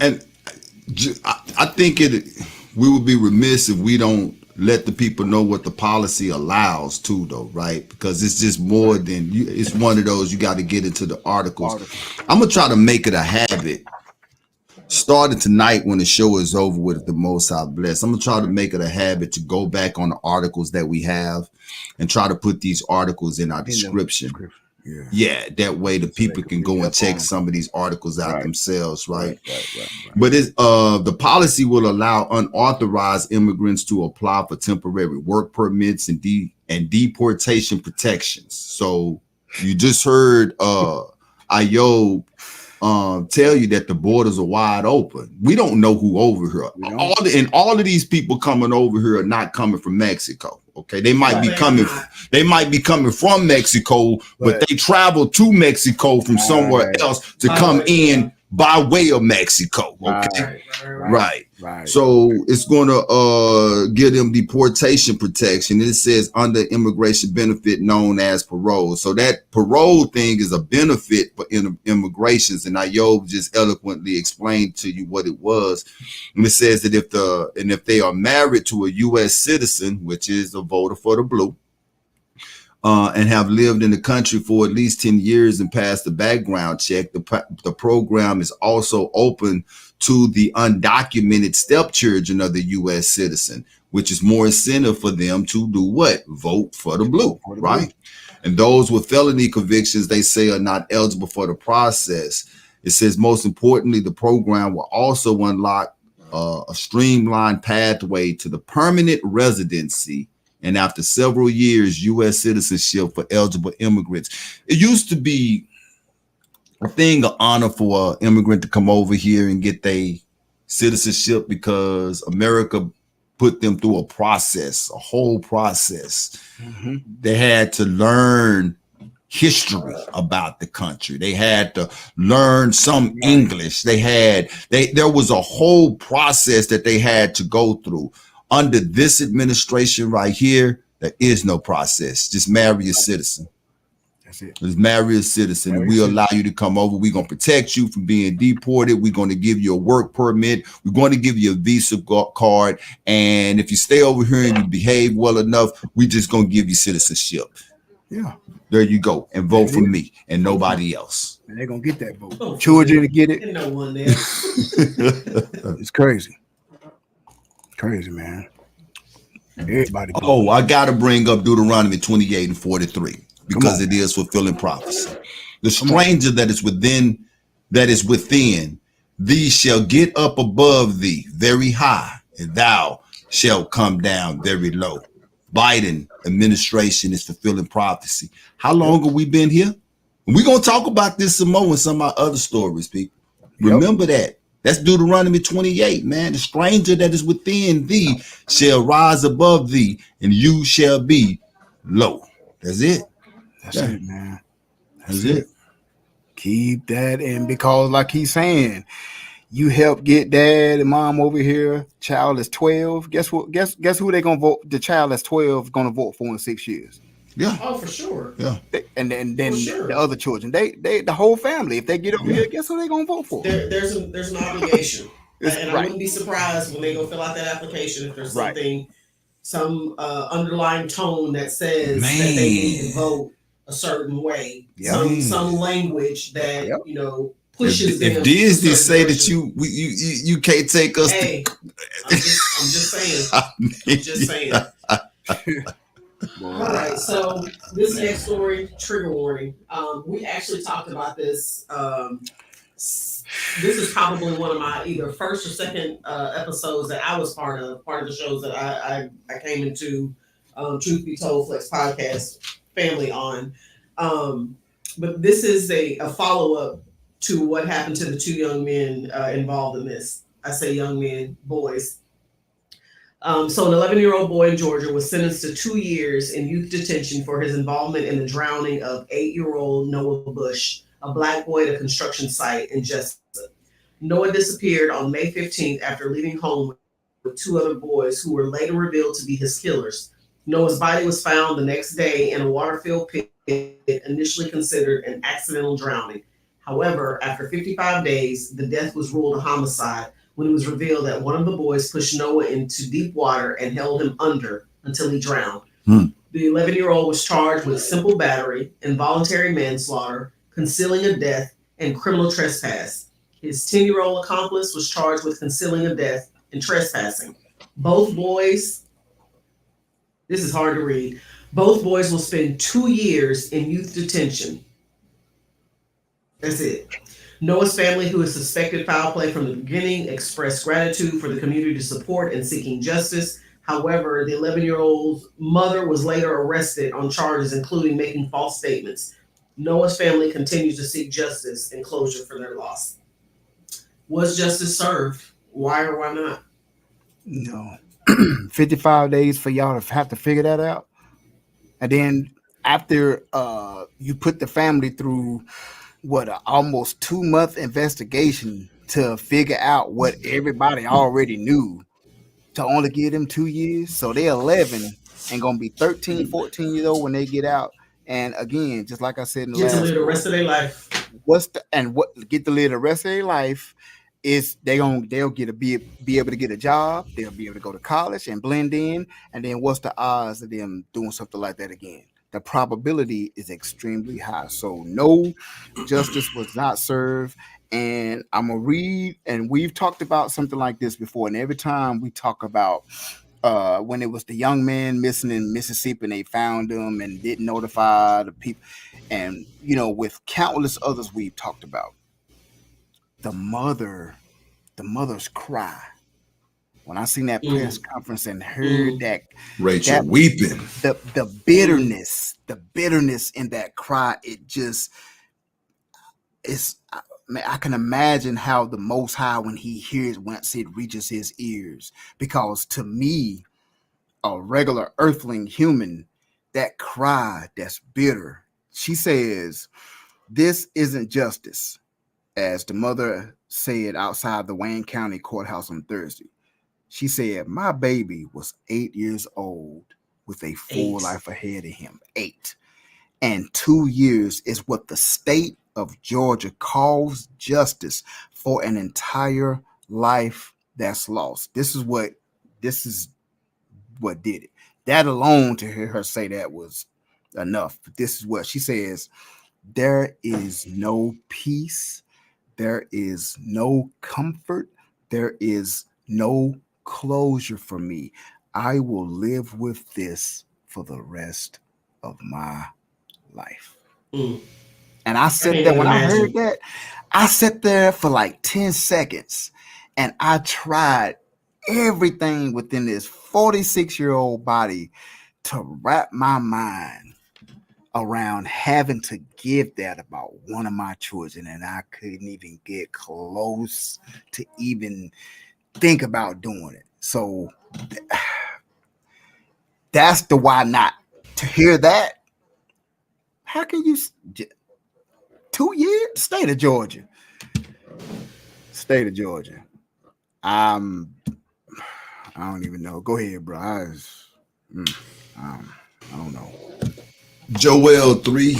I think we would be remiss if we don't let the people know what the policy allows too, though, right? Because it's just more than you. It's one of those you got to get into the articles. I'm gonna try to make it a habit. Starting tonight when the show is over with, the Most High bless. I'm gonna try to make it a habit to go back on the articles that we have and try to put these articles in our description. Yeah, that way the people can go and check some of these articles out themselves, right? But it's the policy will allow unauthorized immigrants to apply for temporary work permits and deportation protections. So you just heard Ayob tell you that the borders are wide open. We don't know who over here. All of these people coming over here are not coming from Mexico. Okay, they might be coming. They might be coming from Mexico, but they travel to Mexico from somewhere else to come in by way of Mexico. Okay, right. So it's going to give them deportation protection. It says under immigration benefit known as parole. So that parole thing is a benefit for immigrations, and Ayob just eloquently explained to you what it was. And it says that if they are married to a U.S. citizen, which is a voter for the blue, and have lived in the country for at least 10 years and passed the background check, the program is also open to the undocumented stepchildren of the U.S. citizen, which is more incentive for them to do what? Vote for the blue, right? And those with felony convictions, they say, are not eligible for the process. It says, most importantly, the program will also unlock a streamlined pathway to the permanent residency, and after several years, U.S. citizenship for eligible immigrants. It used to be a thing of honor for an immigrant to come over here and get their citizenship because America put them through a process, a whole process. They had to learn history about the country. They had to learn some English. There was a whole process that they had to go through. Under this administration right here, there is no process. Just marry a citizen. That's it. Just marry a citizen. And we allow you to come over. We're going to protect you from being deported. We're going to give you a work permit. We're going to give you a visa card. And if you stay over here and you behave well enough, we're just going to give you citizenship. Yeah. There you go. And vote for me and nobody else. And they're going to get that vote. Children to get it. No one there. It's crazy. Crazy, man. Everybody. Oh, I got to bring up Deuteronomy 28 and 43 because it is fulfilling prophecy. The stranger that is within, thee shall get up above thee very high, and thou shalt come down very low. Biden administration is fulfilling prophecy. How long have we been here? We're going to talk about this some more in some of our other stories, people. Remember that. That's Deuteronomy 28, man. The stranger that is within thee shall rise above thee, and you shall be low. That's it. That's it, man. That's it. Keep that in, because like he's saying, you help get dad and mom over here. Child is 12. Guess what? Guess who they gonna vote? The child that's 12 gonna vote for in 6 years. Yeah. Oh, for sure. Yeah. And then the other children, they the whole family, if they get over here, guess who they gonna vote for? There's an obligation, and I wouldn't be surprised when they go fill out that application if there's something, some underlying tone that says that they need to vote a certain way, some language that pushes them. If Disney say that you can't take us, hey, I'm just saying. I'm just saying. All right, so this next story, trigger warning. We actually talked about this. This is probably one of my either first or second episodes that I was part of the shows that I came into Truth Be Told Flex podcast family on. But this is a follow-up to what happened to the two young men involved in this. I say young men, boys. So an 11-year-old boy in Georgia was sentenced to 2 years in youth detention for his involvement in the drowning of 8-year-old Noah Bush, a black boy at a construction site in Jessup. Noah disappeared on May 15th after leaving home with 2 other boys who were later revealed to be his killers. Noah's body was found the next day in a water-filled pit, initially considered an accidental drowning. However, after 55 days, the death was ruled a homicide, when it was revealed that one of the boys pushed Noah into deep water and held him under until he drowned. The 11-year-old was charged with simple battery, involuntary manslaughter, concealing a death, and criminal trespass. His 10-year-old accomplice was charged with concealing a death and trespassing. Both boys, this is hard to read, both boys will spend 2 years in youth detention. That's it. Noah's family, who has suspected foul play from the beginning, expressed gratitude for the community's support in seeking justice. However, the 11-year-old's mother was later arrested on charges including making false statements. Noah's family continues to seek justice and closure for their loss. Was justice served? Why or why not? No. 55 days for y'all to have to figure that out. And then after you put the family through what an almost 2-month investigation to figure out what everybody already knew, to only give them 2 years. So they're 11 and gonna be 13, 14 years old when they get out. And again, just like I said in the Get to last live the rest of their life. what get to live the rest of their life is they'll get to be able to get a job, they'll be able to go to college and blend in, and then what's the odds of them doing something like that again? The probability is extremely high. So no, justice was not served. And I'm gonna read, and we've talked about something like this before, and every time we talk about when it was the young man missing in Mississippi and they found him and didn't notify the people, and with countless others we've talked about, the mother's cry when I seen that press conference and heard that Rachel weeping, the bitterness in that cry, I can imagine how the Most High, when he hears, once it reaches his ears, because to me, a regular earthling human, that cry that's bitter, she says, this isn't justice, as the mother said outside the Wayne County courthouse on Thursday. She said, my baby was 8 years old with a full life ahead of him. 8. And 2 years is what the state of Georgia calls justice for an entire life that's lost. This is what did it. That alone, to hear her say that, was enough. But this is what she says: there is no peace, there is no comfort, there is no closure for me. I will live with this for the rest of my life. And I sat there, when I heard that, I sat there for like 10 seconds and I tried everything within this 46-year-old body to wrap my mind around having to give that about one of my children, and I couldn't even get close to even think about doing it. So that's the why not. To hear that, how can you 2 years? State of Georgia. I don't even know. Go ahead, bro. I don't know. Joel 3,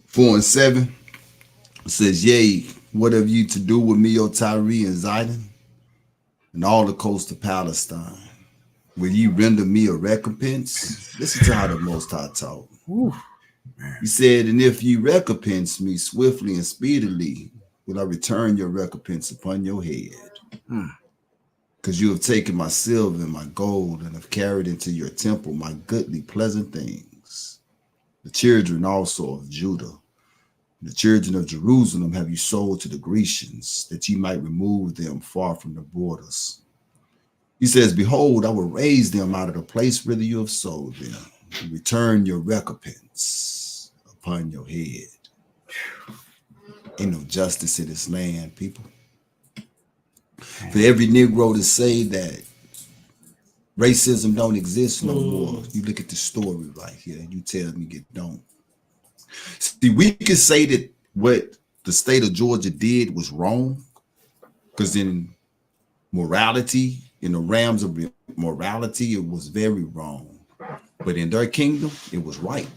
4 and 7 says, yea, what have you to do with me, O Tyre and Zidon, and all the coast of Palestine? Will ye render me a recompense? Listen to how the Most High talk. He said, and if you recompense me swiftly and speedily, will I return your recompense upon your head? Because you have taken my silver and my gold and have carried into your temple my goodly pleasant things. The children also of Judah, the children of Jerusalem have you sold to the Grecians, that ye might remove them far from the borders. He says, behold, I will raise them out of the place whither you have sold them, and return your recompense upon your head. Ain't no justice in this land, people. For every Negro to say that racism don't exist no more, you look at the story right here and you tell me it don't. See, we can say that what the state of Georgia did was wrong, because in morality, in the realms of morality, it was very wrong. But in their kingdom, it was right,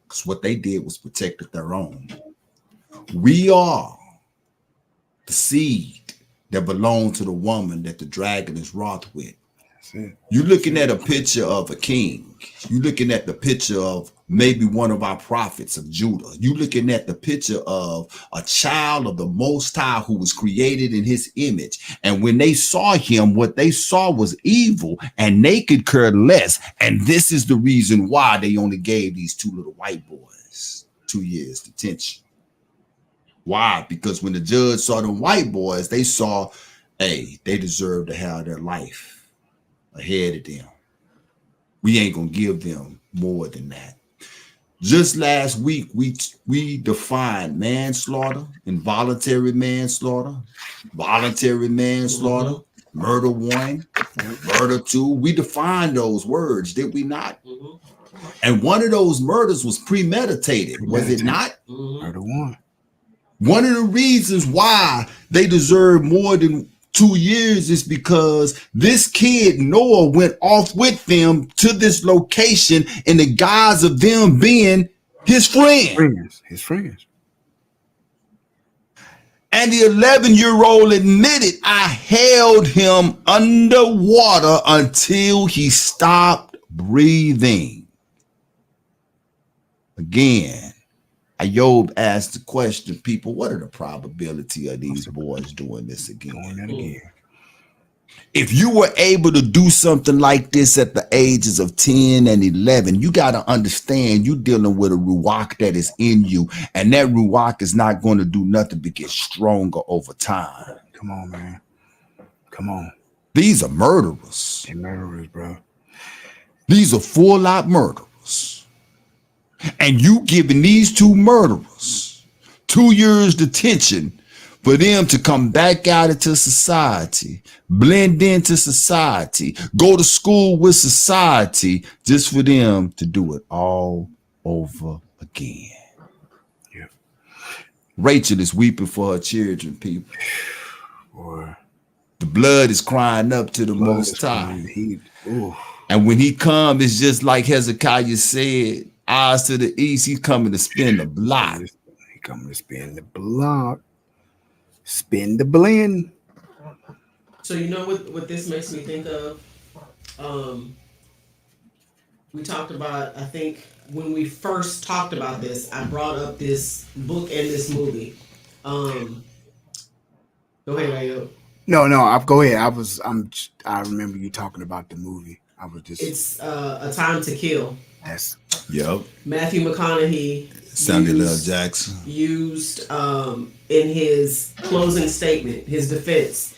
because what they did was protected their own. We are the seed that belong to the woman that the dragon is wroth with. That's it. You're looking at a picture of a king. You're looking at the picture of maybe one of our prophets of Judah. You're looking at the picture of a child of the Most High who was created in his image. And when they saw him, what they saw was evil, and they could care less. And this is the reason why they only gave these two little white boys 2 years detention. Why? Because when the judge saw them white boys, they saw, hey, they deserve to have their life ahead of them. We ain't gonna give them more than that. Just last week, we defined manslaughter, involuntary manslaughter, voluntary manslaughter, murder 1, murder 2. We defined those words, did we not? And one of those murders was premeditated, was it not? Murder 1. One of the reasons why they deserve more than 2 years is because this kid Noah went off with them to this location in the guise of them being his friend. His friends. And the 11-year-old admitted, I held him underwater until he stopped breathing. Again, Ayob asked the question, people, what are the probability of these boys doing this again? Doing that again. If you were able to do something like this at the ages of 10 and 11, you got to understand you're dealing with a ruach that is in you, and that ruach is not going to do nothing but get stronger over time. Come on, man. Come on. These are murderers. They're murderers, bro. These are full-out murderers. And you giving these two murderers 2 years detention for them to come back out into society, blend into society, go to school with society, just for them to do it all over again. Yeah. Rachel is weeping for her children, people. Boy. The blood is crying up to the Most High. And when he comes, it's just like Hezekiah said, eyes to the east, he's coming to spin the block. He's coming to spin the block. Spin the blend. So you know what this makes me think of? We talked about, I think when we first talked about this, I brought up this book and this movie. Go ahead, Ayo. No, go ahead. I remember you talking about the movie. It's A Time to Kill. Yes. Yep. Matthew McConaughey. Samuel L. Jackson. Used in his closing statement, his defense.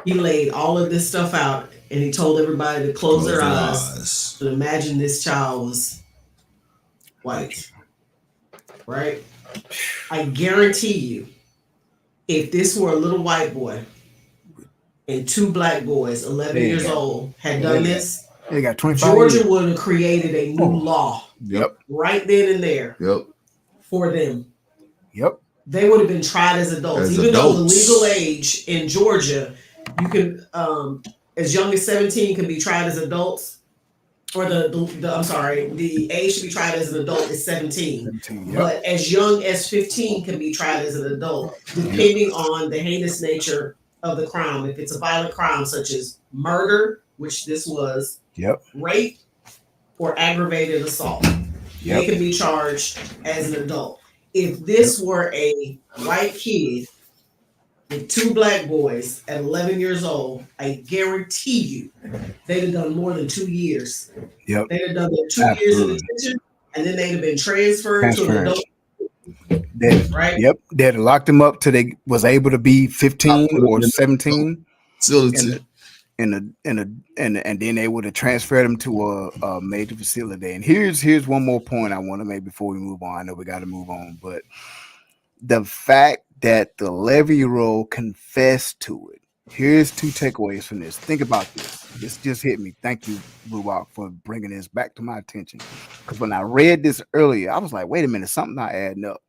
He laid all of this stuff out and he told everybody to close their eyes and imagine this child was white. Right? I guarantee you, if this were a little white boy and 2 black boys, 11 years old, had done this, they got 25 Georgia years. would have created a new law. Yep. Right then and there. Yep. For them. Yep. They would have been tried as adults. Even though the legal age in Georgia, you can as young as 17 can be tried as adults. Or the age to be tried as an adult is 17. Yep. But as young as 15 can be tried as an adult, depending on the heinous nature of the crime. If it's a violent crime such as murder, which this was, rape, or aggravated assault, they can be charged as an adult. If this were a white kid with 2 black boys at 11 years old, I guarantee you they'd have done more than 2 years. Yep. They'd have done 2 years in detention, and then they'd have been transferred to an adult. Right? Yep. They'd have locked them up till they was able to be 15 or 17. And then they would have transferred them to a major facility. And here's one more point I want to make before we move on. I know we got to move on, but the fact that the 11-year-old confessed to it. Here's 2 takeaways from this. Think about this. This just hit me. Thank you, Ruach, for bringing this back to my attention. Because when I read this earlier, I was like, wait a minute, something not adding up.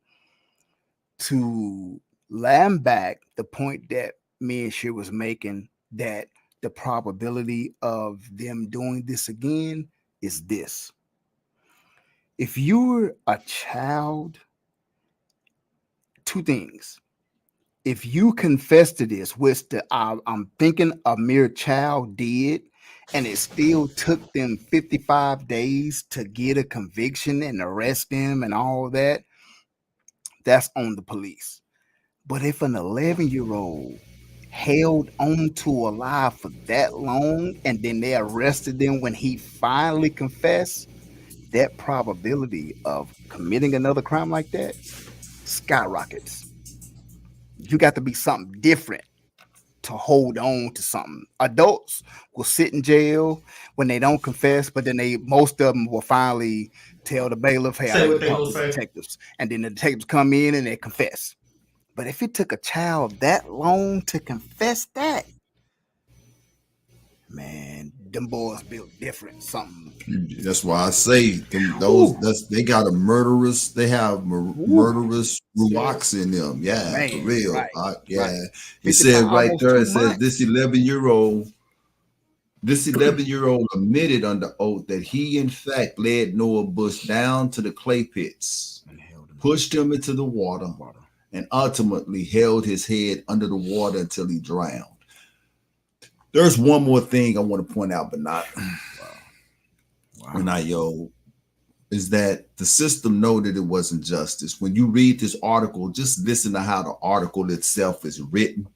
To lamb back the point that me and Shir was making, that the probability of them doing this again is this. If you're a child, 2 things. if you confess to this, which I'm thinking a mere child did, and it still took them 55 days to get a conviction and arrest them and all that, that's on the police. But if an 11-year-old held on to a lie for that long and then they arrested them when he finally confessed, that probability of committing another crime like that skyrockets. You got to be something different to hold on to something. Adults will sit in jail when they don't confess, but then most of them will finally tell the bailiff, "Hey, I Say need what to they talk gonna to the say. detectives," and then the detectives come in and they confess. But if it took a child that long to confess that, man, them boys built different. Something. That's why I say them Ooh, they got a murderous. They have ooh, murderous rocks in them. Yeah, for man, real. right, right. Yeah, it 55, says right almost there. two It says months. this 11-year-old admitted under oath that he in fact led Noah Bush down to the clay pits, And held him pushed him into the water, water. and ultimately held his head under the water until he drowned. There's one more thing I want to point out, but not Wow. yo, is that the system know that it wasn't justice. When you read this article, just listen to how the article itself is written.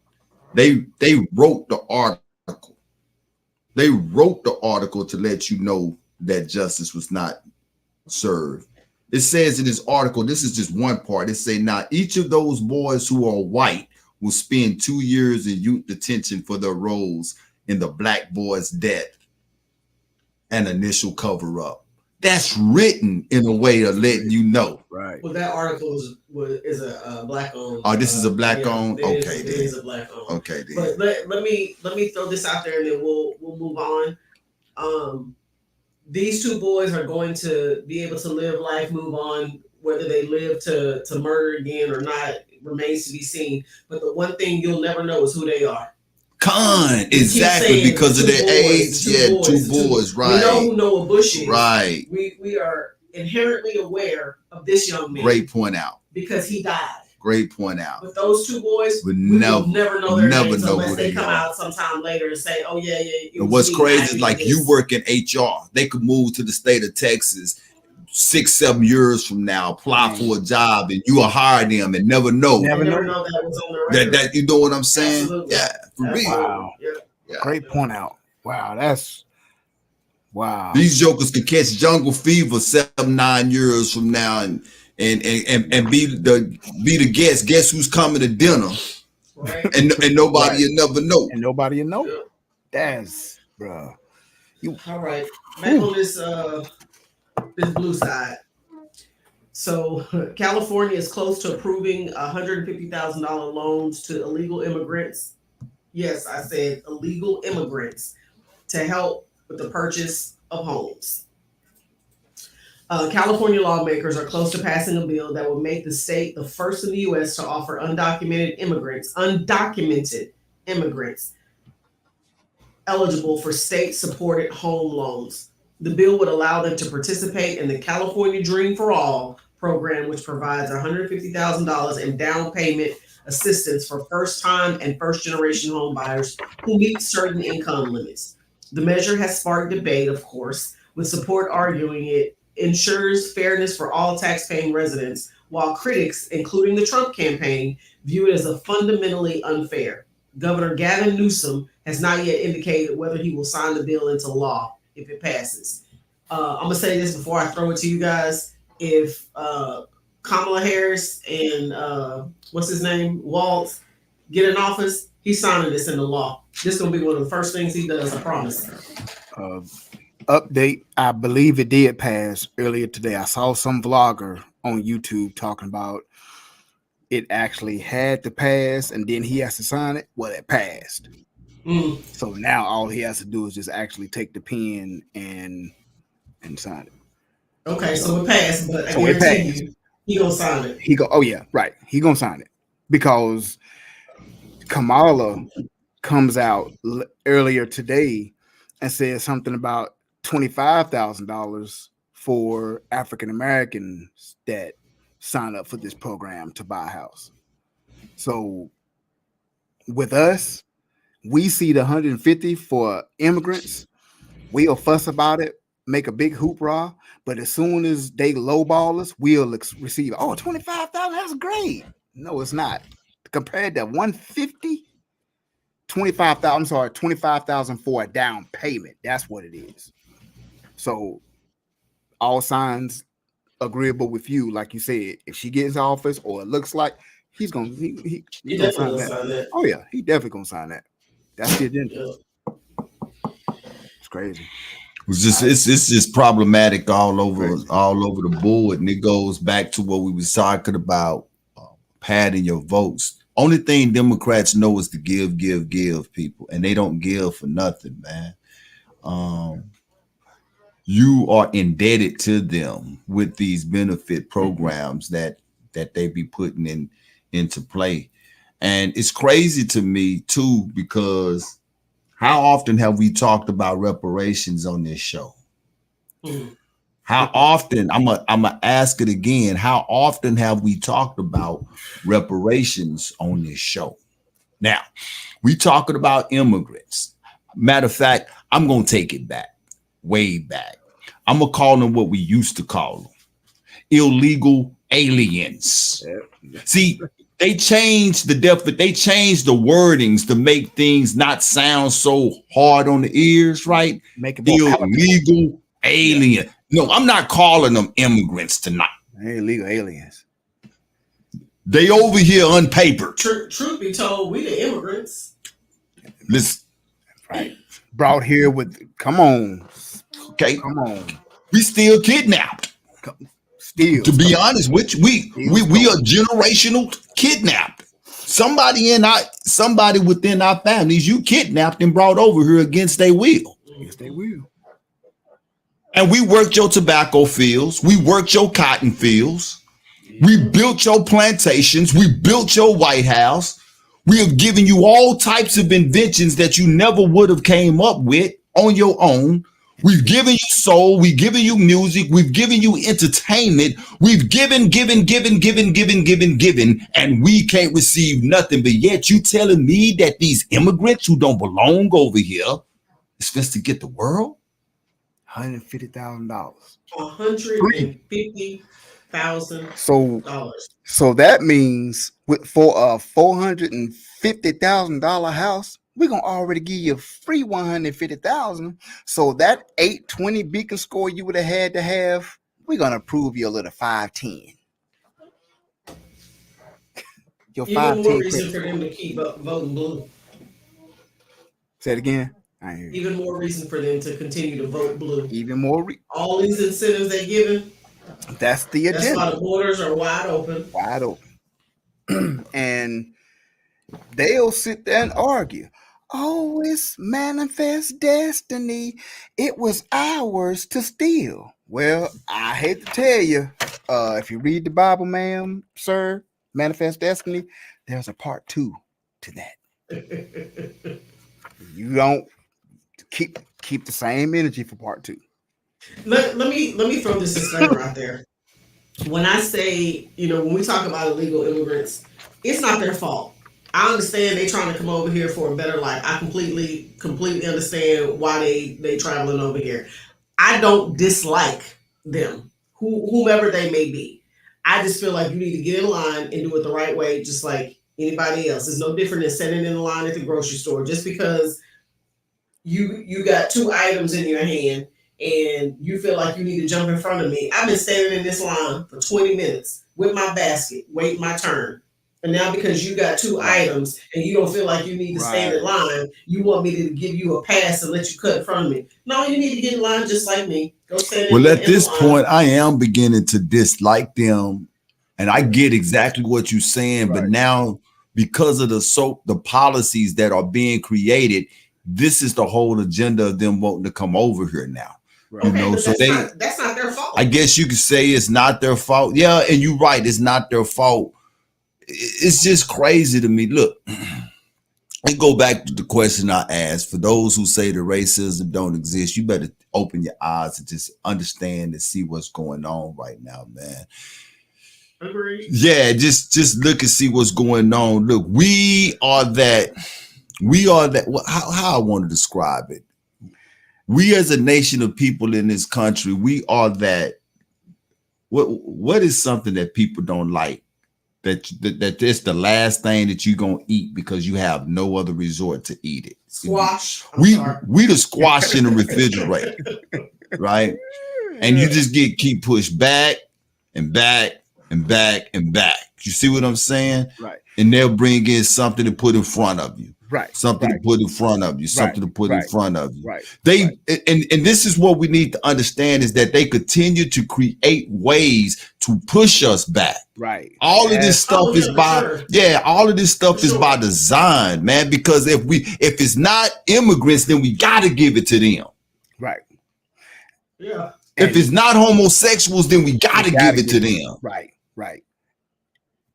They wrote the article. They wrote the article to let you know that justice was not served. It says in this article, this is just one part. It say now each of those boys who are white will spend 2 years in youth detention for their roles in the black boy's death and initial cover up. That's written in a way of letting you know. Right. Well, that article is a black owned. Oh, this is a black yeah, owned. It Okay, is then. a black owned. Okay, then. But let me throw this out there and then we'll move on. These two boys are going to be able to live life, move on. Whether they live to murder again or not remains to be seen. But the one thing you'll never know is who they are. Exactly, because of their age. Yeah, two boys, right. We know who Noah Bush is. Right. We are inherently aware of this young man. Great point out. Because he died. Great point out. But those two boys, we will never know their names unless they come out sometime later and say, "Oh yeah." And what's crazy is like you work in HR, they could move to the state of Texas 6-7 years from now, apply for a job, and you will hire them and never know. Never know that was on the record. That you know what I'm saying? Absolutely. Yeah, for real. Wow. Yeah. Great point out. Wow, that's wow. These jokers could catch jungle fever 7-9 years from now and be the guest. Guess who's coming to dinner? Right. And nobody will never know. And nobody will know. Yeah. That's bruh. All right. Back on this blue side. So California is close to approving $150,000 loans to illegal immigrants. Yes, I said illegal immigrants to help with the purchase of homes. California lawmakers are close to passing a bill that will make the state the first in the U.S. to offer undocumented immigrants eligible for state-supported home loans. The bill would allow them to participate in the California Dream for All program, which provides $150,000 in down payment assistance for first-time and first-generation home buyers who meet certain income limits. The measure has sparked debate, of course, with support arguing it ensures fairness for all tax-paying residents, while critics, including the Trump campaign, view it as a fundamentally unfair. Governor Gavin Newsom has not yet indicated whether he will sign the bill into law if it passes. I'm going to say this before I throw it to you guys. If Kamala Harris and what's his name, Waltz, get in office, he's signing this into law. This is going to be one of the first things he does, I promise. Update, I believe it did pass earlier today. I saw some vlogger on YouTube talking about it actually had to pass and then he has to sign it. Well, it passed. So now all he has to do is just actually take the pen and sign it. Okay, so it passed, but I guarantee you, he gonna sign it. Oh yeah, right. He gonna sign it because Kamala comes out earlier today and says something about $25,000 for African Americans that sign up for this program to buy a house. So with us, we see the 150 for immigrants. We'll fuss about it, make a big hoopla, but as soon as they lowball us, we'll receive, oh, 25,000, that's great. No, it's not. Compared to 150, 25,000, I'm sorry, 25,000 for a down payment. That's what it is. So all signs agreeable with you, like you said. If she gets office, or it looks like he's gonna He gonna definitely gonna sign that. Oh yeah, he definitely gonna sign that. That's the agenda. Yeah. It's crazy. It's just problematic all over the board, and it goes back to what we was talking about, padding your votes. Only thing Democrats know is to give people, and they don't give for nothing, man. You are indebted to them with these benefit programs that they be putting into play, and it's crazy to me too, because how often have we talked about reparations on this show? How often, I'm gonna ask it again, how often have we talked about reparations on this show? Now, we talking about immigrants. Matter of fact, I'm gonna take it back, way back. I'm gonna call them what we used to call them: illegal aliens. Yeah. See, they changed they changed the wordings to make things not sound so hard on the ears, right? Make it more illegal alien. Yeah. No, I'm not calling them immigrants tonight. They're illegal aliens. They over here unpapered. Truth be told, we the immigrants. Listen, right? Brought here with, come on, okay, come on. We still kidnapped. Still, to be honest with you, we are generational kidnapped. Somebody within our families, you kidnapped and brought over here against their will. Yes, they will. And we worked your tobacco fields. We worked your cotton fields. We built your plantations. We built your White House. We have given you all types of inventions that you never would have came up with on your own. We've given you soul. We've given you music. We've given you entertainment. We've given, and we can't receive nothing. But yet you telling me that these immigrants who don't belong over here is supposed to get the world? $150,000. $150,000. So that means for a $450,000 house, we're gonna already give you a free $150,000. So that 820 beacon score you would have had to have, we're gonna approve you a little 510. Your even more reason for them to keep voting blue. Say it again. Even more reason for them to continue to vote blue. Even more. All these incentives they're giving. That's the agenda. That's why the borders are wide open. Wide open. And they'll sit there and argue. Oh, it's manifest destiny. It was ours to steal. Well, I hate to tell you, if you read the Bible, ma'am, sir, manifest destiny, there's a part 2 to that. You don't keep the same energy for part 2. Let me throw this disclaimer out there. When I say, when we talk about illegal immigrants, it's not their fault. I understand they trying to come over here for a better life. I completely understand why they traveling over here. I don't dislike them, whomever they may be. I just feel like you need to get in line and do it the right way, just like anybody else. It's no different than standing in line at the grocery store. Just because you got 2 items in your hand and you feel like you need to jump in front of me. I've been standing in this line for 20 minutes with my basket, waiting my turn. And now because you got 2 items and you don't feel like you need to stand in line, you want me to give you a pass and let you cut in front of me. No, you need to get in line just like me. Go stand in at this point, I am beginning to dislike them. And I get exactly what you're saying. But now, because of the policies that are being created, this is the whole agenda of them wanting to come over here now. Right. So that's not their fault. I guess you could say it's not their fault. Yeah, and you're right. It's not their fault. It's just crazy to me. Look, I go back to the question I asked. For those who say the racism don't exist, you better open your eyes and just understand and see what's going on right now, man. Agreed. Yeah, just look and see what's going on. Look, we are that. How I want to describe it. We as a nation of people in this country, we are that. What is something that people don't like? That it's the last thing that you're gonna eat because you have no other resort to eat it. Squash. We the squash in the refrigerator, right? And you just keep pushed back and back and back and back. You see what I'm saying? Right. And they'll bring in something to put in front of you. Right. Something to put in front of you. Something to put in front of you. Right. And this is what we need to understand is that they continue to create ways to push us back. Right. All of this stuff is by all of this stuff is by design, man. Because if it's not immigrants, then we gotta give it to them. Right. Yeah. If it's not homosexuals, then we gotta give it to them. Right. Right.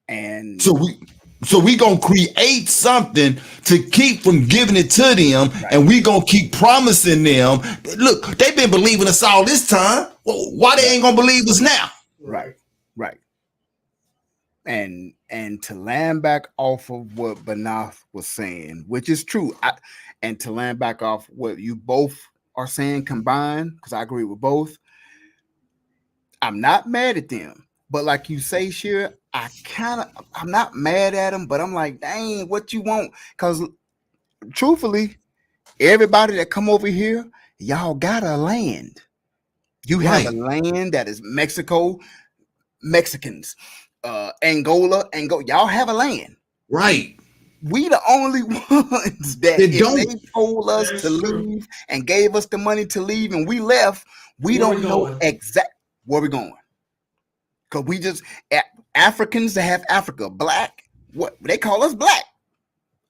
And so we gonna create something to keep from giving it to them, and we gonna keep promising them. Look, they've been believing us all this time. Well, why they ain't gonna believe us now? Right. Right. And to land back off of what Banath was saying, which is true, and to land back off what you both are saying combined, because I agree with both. I'm not mad at them, but like you say, Shira, I'm not mad at them, but I'm like, dang, what you want? Because truthfully, everybody that come over here, y'all got a land. You have a land that is Mexicans, Angola, y'all have a land. Right. We the only ones that they told us to leave and gave us the money to leave and we left, we don't know exactly where we're going. Because we just, Africans that have Africa, black, what they call us black.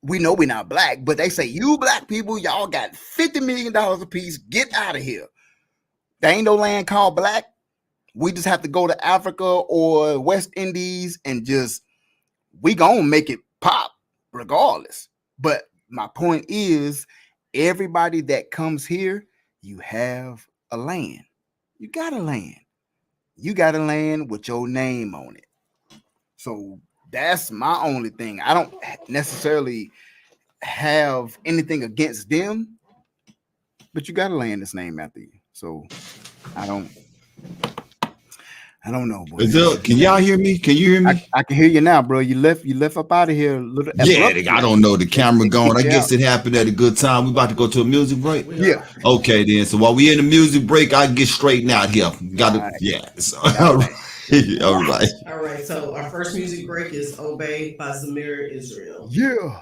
We know we're not black, but they say, you black people, y'all got $50 million a piece, get out of here. There ain't no land called black. We just have to go to Africa or West Indies and we gonna make it pop regardless. But my point is, everybody that comes here, you have a land. You got a land. You got a land with your name on it. So that's my only thing. I don't necessarily have anything against them, but you got a land that's named after you. So I don't know, boy. Can y'all hear me? Can you hear me? I can hear you now, bro. You left up out of here a little. Yeah, I don't know. The camera going. I guess it happened at a good time. We about to go to a music break. Yeah. Okay, then. So while we in the music break, I get straightened out here. So, all right. All right. All right. So our first music break is "Obey" by Zamir Israel. Yeah.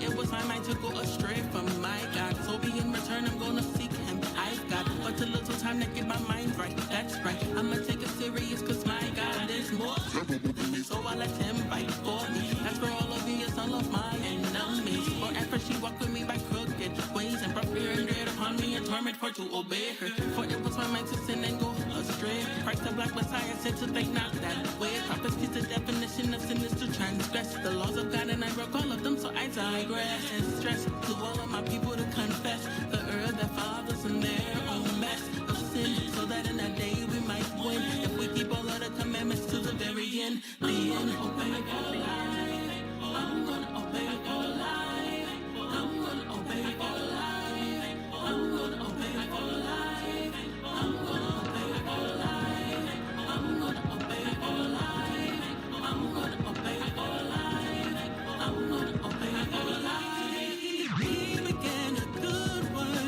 It was my mind to go astray from my God. So be in return, I'm gonna seek him. I've got but a little time to get my mind right. That's right. I'ma take it serious, cause my God is more capable than me. So I let him fight for me. That's for all of you, it's all of my enemies. Forever she walked with me by crooked ways and brought fear and dread upon me and torment for to obey her. For it was my mind to sin and go astray. Christ the black Messiah said to think not that way. Prophecy's the definition of sin is to transgress the laws of God, and I broke all of them, so I digress and stress to all of my people to confess the earth that fathers in their own mess of sin, so that in that day we might win if we keep all of the commandments to the very end. The end. Obey for life. I'm gonna obey for life. I'm gonna obey for life. I'm gonna obey for life. I'm gonna obey for life. I'm gonna obey for life. I'm gonna obey for life. I'm gonna obey for life. He began a good work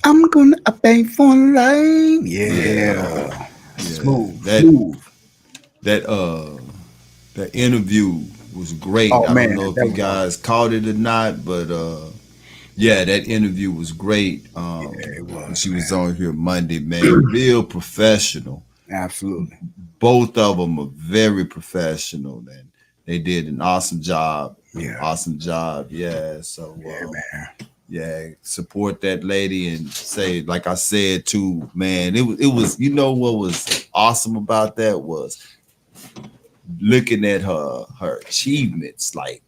I'm gonna pay for life. Yeah. Smooth. That Smooth. that that interview was great. Oh I don't man, know if that you was awesome. guys caught it or not, but yeah, that interview was great. Yeah, it When was, she was man. on here Monday, man, real professional. Absolutely. Both of them are very professional, and they did an awesome job. Yeah. Awesome job, yeah. So, Yeah, man. yeah, support that lady and say, like I said too, man. It was. You know what was awesome about that was looking at her achievements. Like,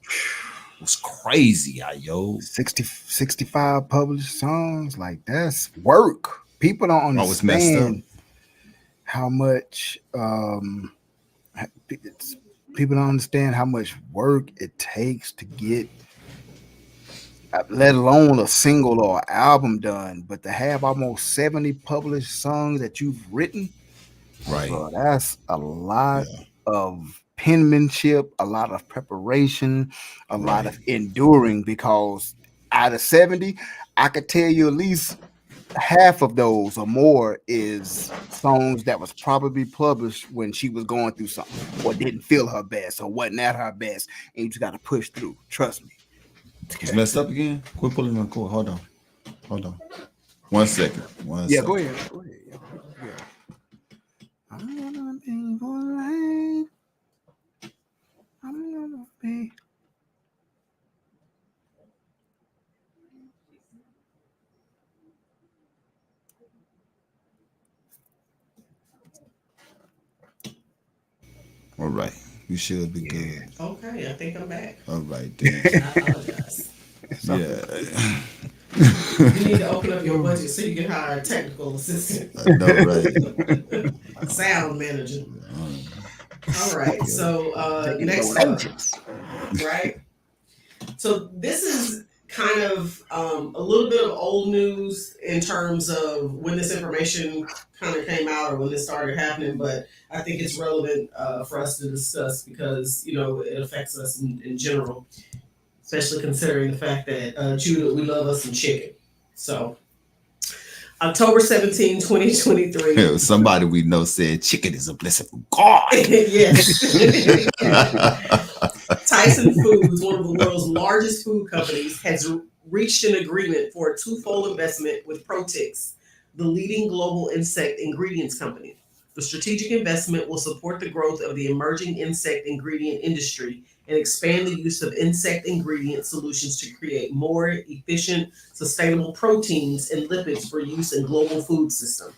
it was crazy, yo. 65 published songs. Like, that's work. People don't I was messed up. understand how much people don't understand how much work it takes to get, let alone a single or album done. But to have almost 70 published songs that you've written, like, Right. bro, that's a lot Yeah. of penmanship, a lot of preparation, a lot Right. of enduring. Because out of 70, I could tell you at least half of those or more is songs that was probably published when she was going through something or didn't feel her best or wasn't at her best, and you just got to push through. Trust me. It's messed up again. Quit pulling my cord. Hold on. Hold on. 1 second. One Yeah, second. go ahead. Go ahead. Yeah. I'm gonna be for life. I'm gonna be. All right. You should be Yeah. good. Okay, I think I'm back. All right then. I apologize. Yeah. You need to open up your budget so you can hire a technical assistant, I know, right? sound manager. All right, Yeah. so next up, right? So this is kind of a little bit of old news in terms of when this information kind of came out or when this started happening, but I think it's relevant for us to discuss because it affects us in general, especially considering the fact that Judah, we love us some chicken. So October 17, 2023. Somebody we know said chicken is a blessing from God. Yes. Tyson Foods, one of the world's largest food companies, has reached an agreement for a twofold investment with Protix, the leading global insect ingredients company. The strategic investment will support the growth of the emerging insect ingredient industry and expand the use of insect ingredient solutions to create more efficient, sustainable proteins and lipids for use in global food system.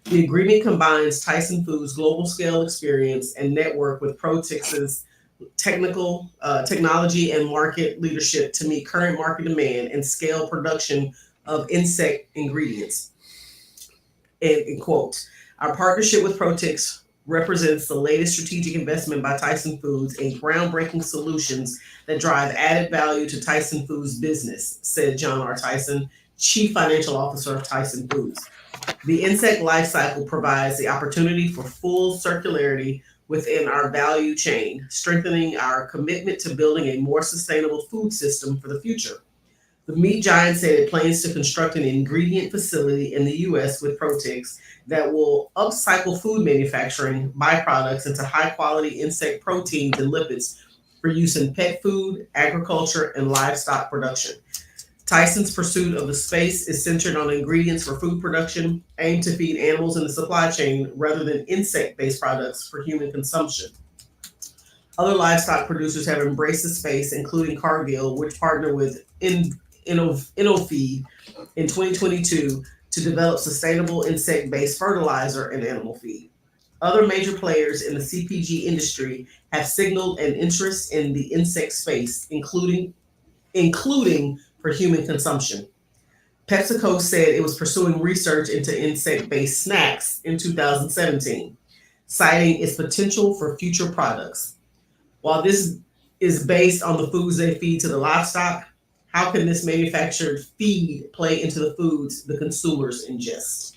The agreement combines Tyson Foods' global scale experience and network with Protix's technology and market leadership to meet current market demand and scale production of insect ingredients. In quote, our partnership with Protix represents the latest strategic investment by Tyson Foods in groundbreaking solutions that drive added value to Tyson Foods business, said John R. Tyson, Chief Financial Officer of Tyson Foods. The insect life cycle provides the opportunity for full circularity within our value chain, strengthening our commitment to building a more sustainable food system for the future. The meat giant said it plans to construct an ingredient facility in the U.S. with Protix that will upcycle food manufacturing byproducts into high quality insect proteins and lipids for use in pet food, agriculture, and livestock production. Tyson's pursuit of the space is centered on ingredients for food production, aimed to feed animals in the supply chain rather than insect based products for human consumption. Other livestock producers have embraced the space, including Cargill, which partnered with InnoFeed in 2022 to develop sustainable insect based fertilizer and animal feed. Other major players in the CPG industry have signaled an interest in the insect space, including for human consumption. PepsiCo said it was pursuing research into insect based snacks in 2017, citing its potential for future products. While this is based on the foods they feed to the livestock, how can this manufactured feed play into the foods the consumers ingest?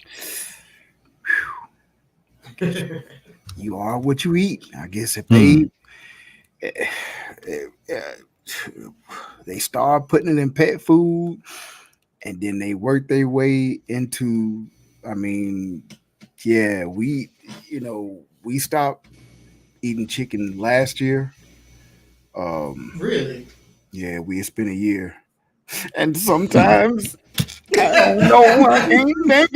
You are what you eat. I guess if they start putting it in pet food and then they work their way into. I mean, yeah, we stopped eating chicken last year. Really? Yeah, it's been a year, and sometimes I don't know. I can't make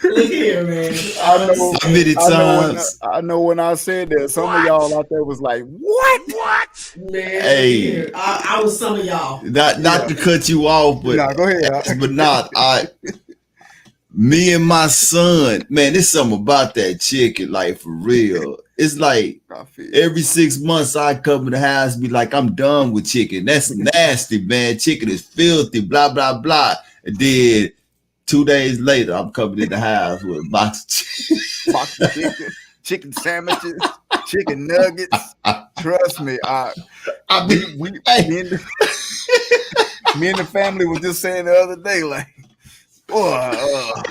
Look here, man. I know. How many times? I know when I said that, some of y'all out there was like, "What? What?" Man, Hey. look here. I was some of y'all. Not to cut you off, but Nah, go ahead. but not me and my son, man, there's something about that chicken, like for real. It's like I feel every 6 months I come to the house, be like, I'm done with chicken. That's nasty, man. Chicken is filthy, blah, blah, blah. And then 2 days later, I'm coming in the house with a box of chicken. box of chicken sandwiches, chicken nuggets. Trust me, I mean, we hey. me and the family was just saying the other day, like, oh,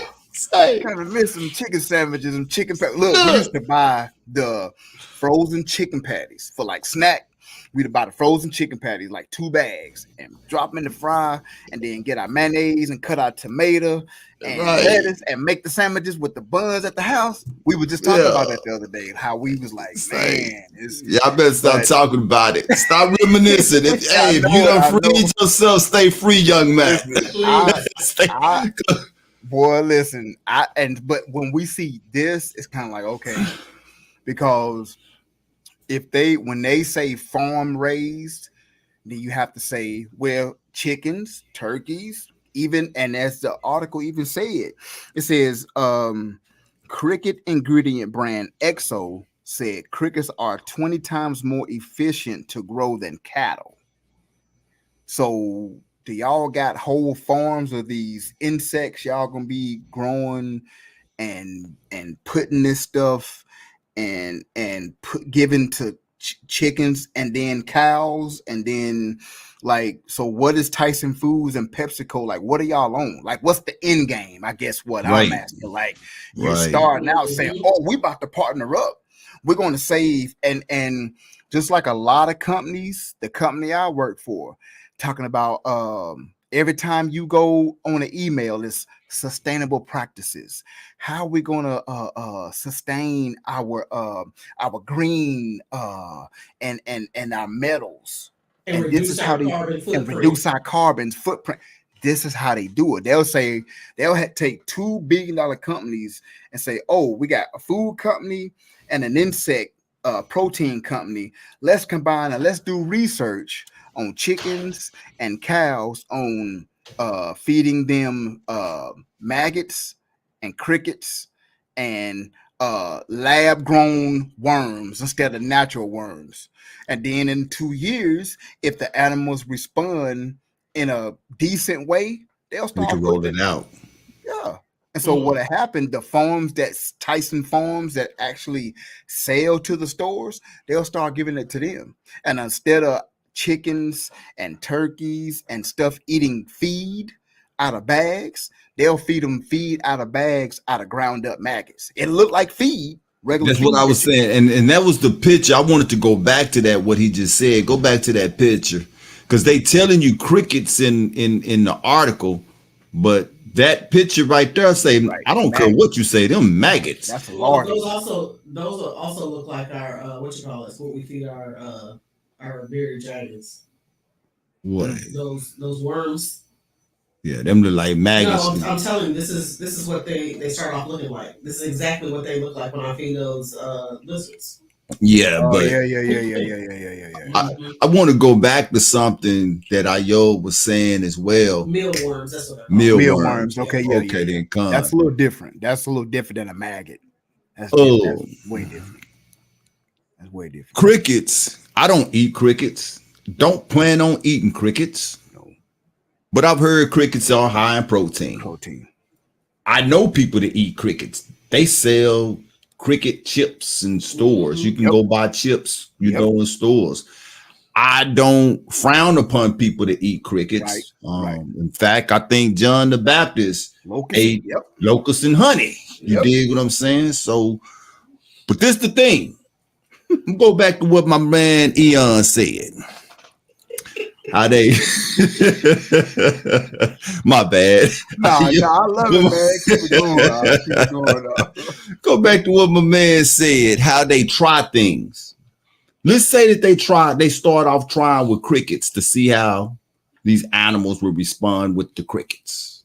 kind of miss some chicken sandwiches and chicken. Look, we used to buy the frozen chicken patties for like snack. We'd buy the frozen chicken patties, like 2 bags, and drop them in the fry, and then get our mayonnaise and cut our tomato and lettuce and make the sandwiches with the buns at the house. We were just talking about that the other day, how we was like, man, y'all better stop talking about it. Stop reminiscing. If you don't free yourself, stay free, young man. Boy, listen, but when we see this, it's kind of like, okay, because when they say farm raised, then you have to say, well, chickens, turkeys, even, and as the article even said, it says cricket ingredient brand Exo said crickets are 20 times more efficient to grow than cattle. So do y'all got whole farms of these insects y'all gonna be growing and putting this stuff and giving to chickens and then cows, and then like, so what is Tyson Foods and PepsiCo like? What are y'all on? Like, what's the end game? I guess what I'm asking. Like, you're starting out saying, oh, we about to partner up, we're going to save, and just like a lot of companies, the company I work for, talking about every time you go on an email, it's sustainable practices. How are we going to sustain our green and our metals, and this is how they reduce our carbon footprint. This is how they do it. They'll say they'll take $2 billion companies and say, oh, we got a food company and an insect protein company. Let's combine and let's do research on chickens and cows, on feeding them maggots and crickets and lab grown worms instead of natural worms. And then in 2 years, if the animals respond in a decent way, they'll start rolling it out. Yeah. And so what happened, the farms Tyson farms that actually sell to the stores, they'll start giving it to them. And instead of chickens and turkeys and stuff eating feed out of bags, they'll feed them feed out of bags out of ground up maggots. It looked like feed. That's what I was saying. And that was the picture. I wanted to go back to that, what he just said. Go back to that picture. Because they telling you crickets in the article, but that picture right there say, I don't care what you say, them maggots. That's large. Those also look like our what we feed our bearded dragons. What? Those worms. Yeah, them look like maggots. No, I'm telling you, this is what they start off looking like. This is exactly what they look like when I feed those lizards. Yeah, but yeah. I want to go back to something that Ayo was saying as well. Mealworms, that's what they're called. Mealworms. Okay, yeah. Then come. That's a little different. That's a little different than a maggot. That's way different. That's way different. Crickets. I don't eat crickets. Don't plan on eating crickets. No. But I've heard crickets are high in protein. I know people that eat crickets. They sell cricket chips in stores. You can go buy chips, in stores. I don't frown upon people that eat crickets. In fact, I think John the Baptist ate locusts and honey. You dig what I'm saying? So, but this is the thing. Go back to what my man Eon said. How they my bad. Nah, I love it, man. Keep it going. Keep it going. Go back to what my man said, how they try things. Let's say that they start off trying with crickets to see how these animals will respond with the crickets.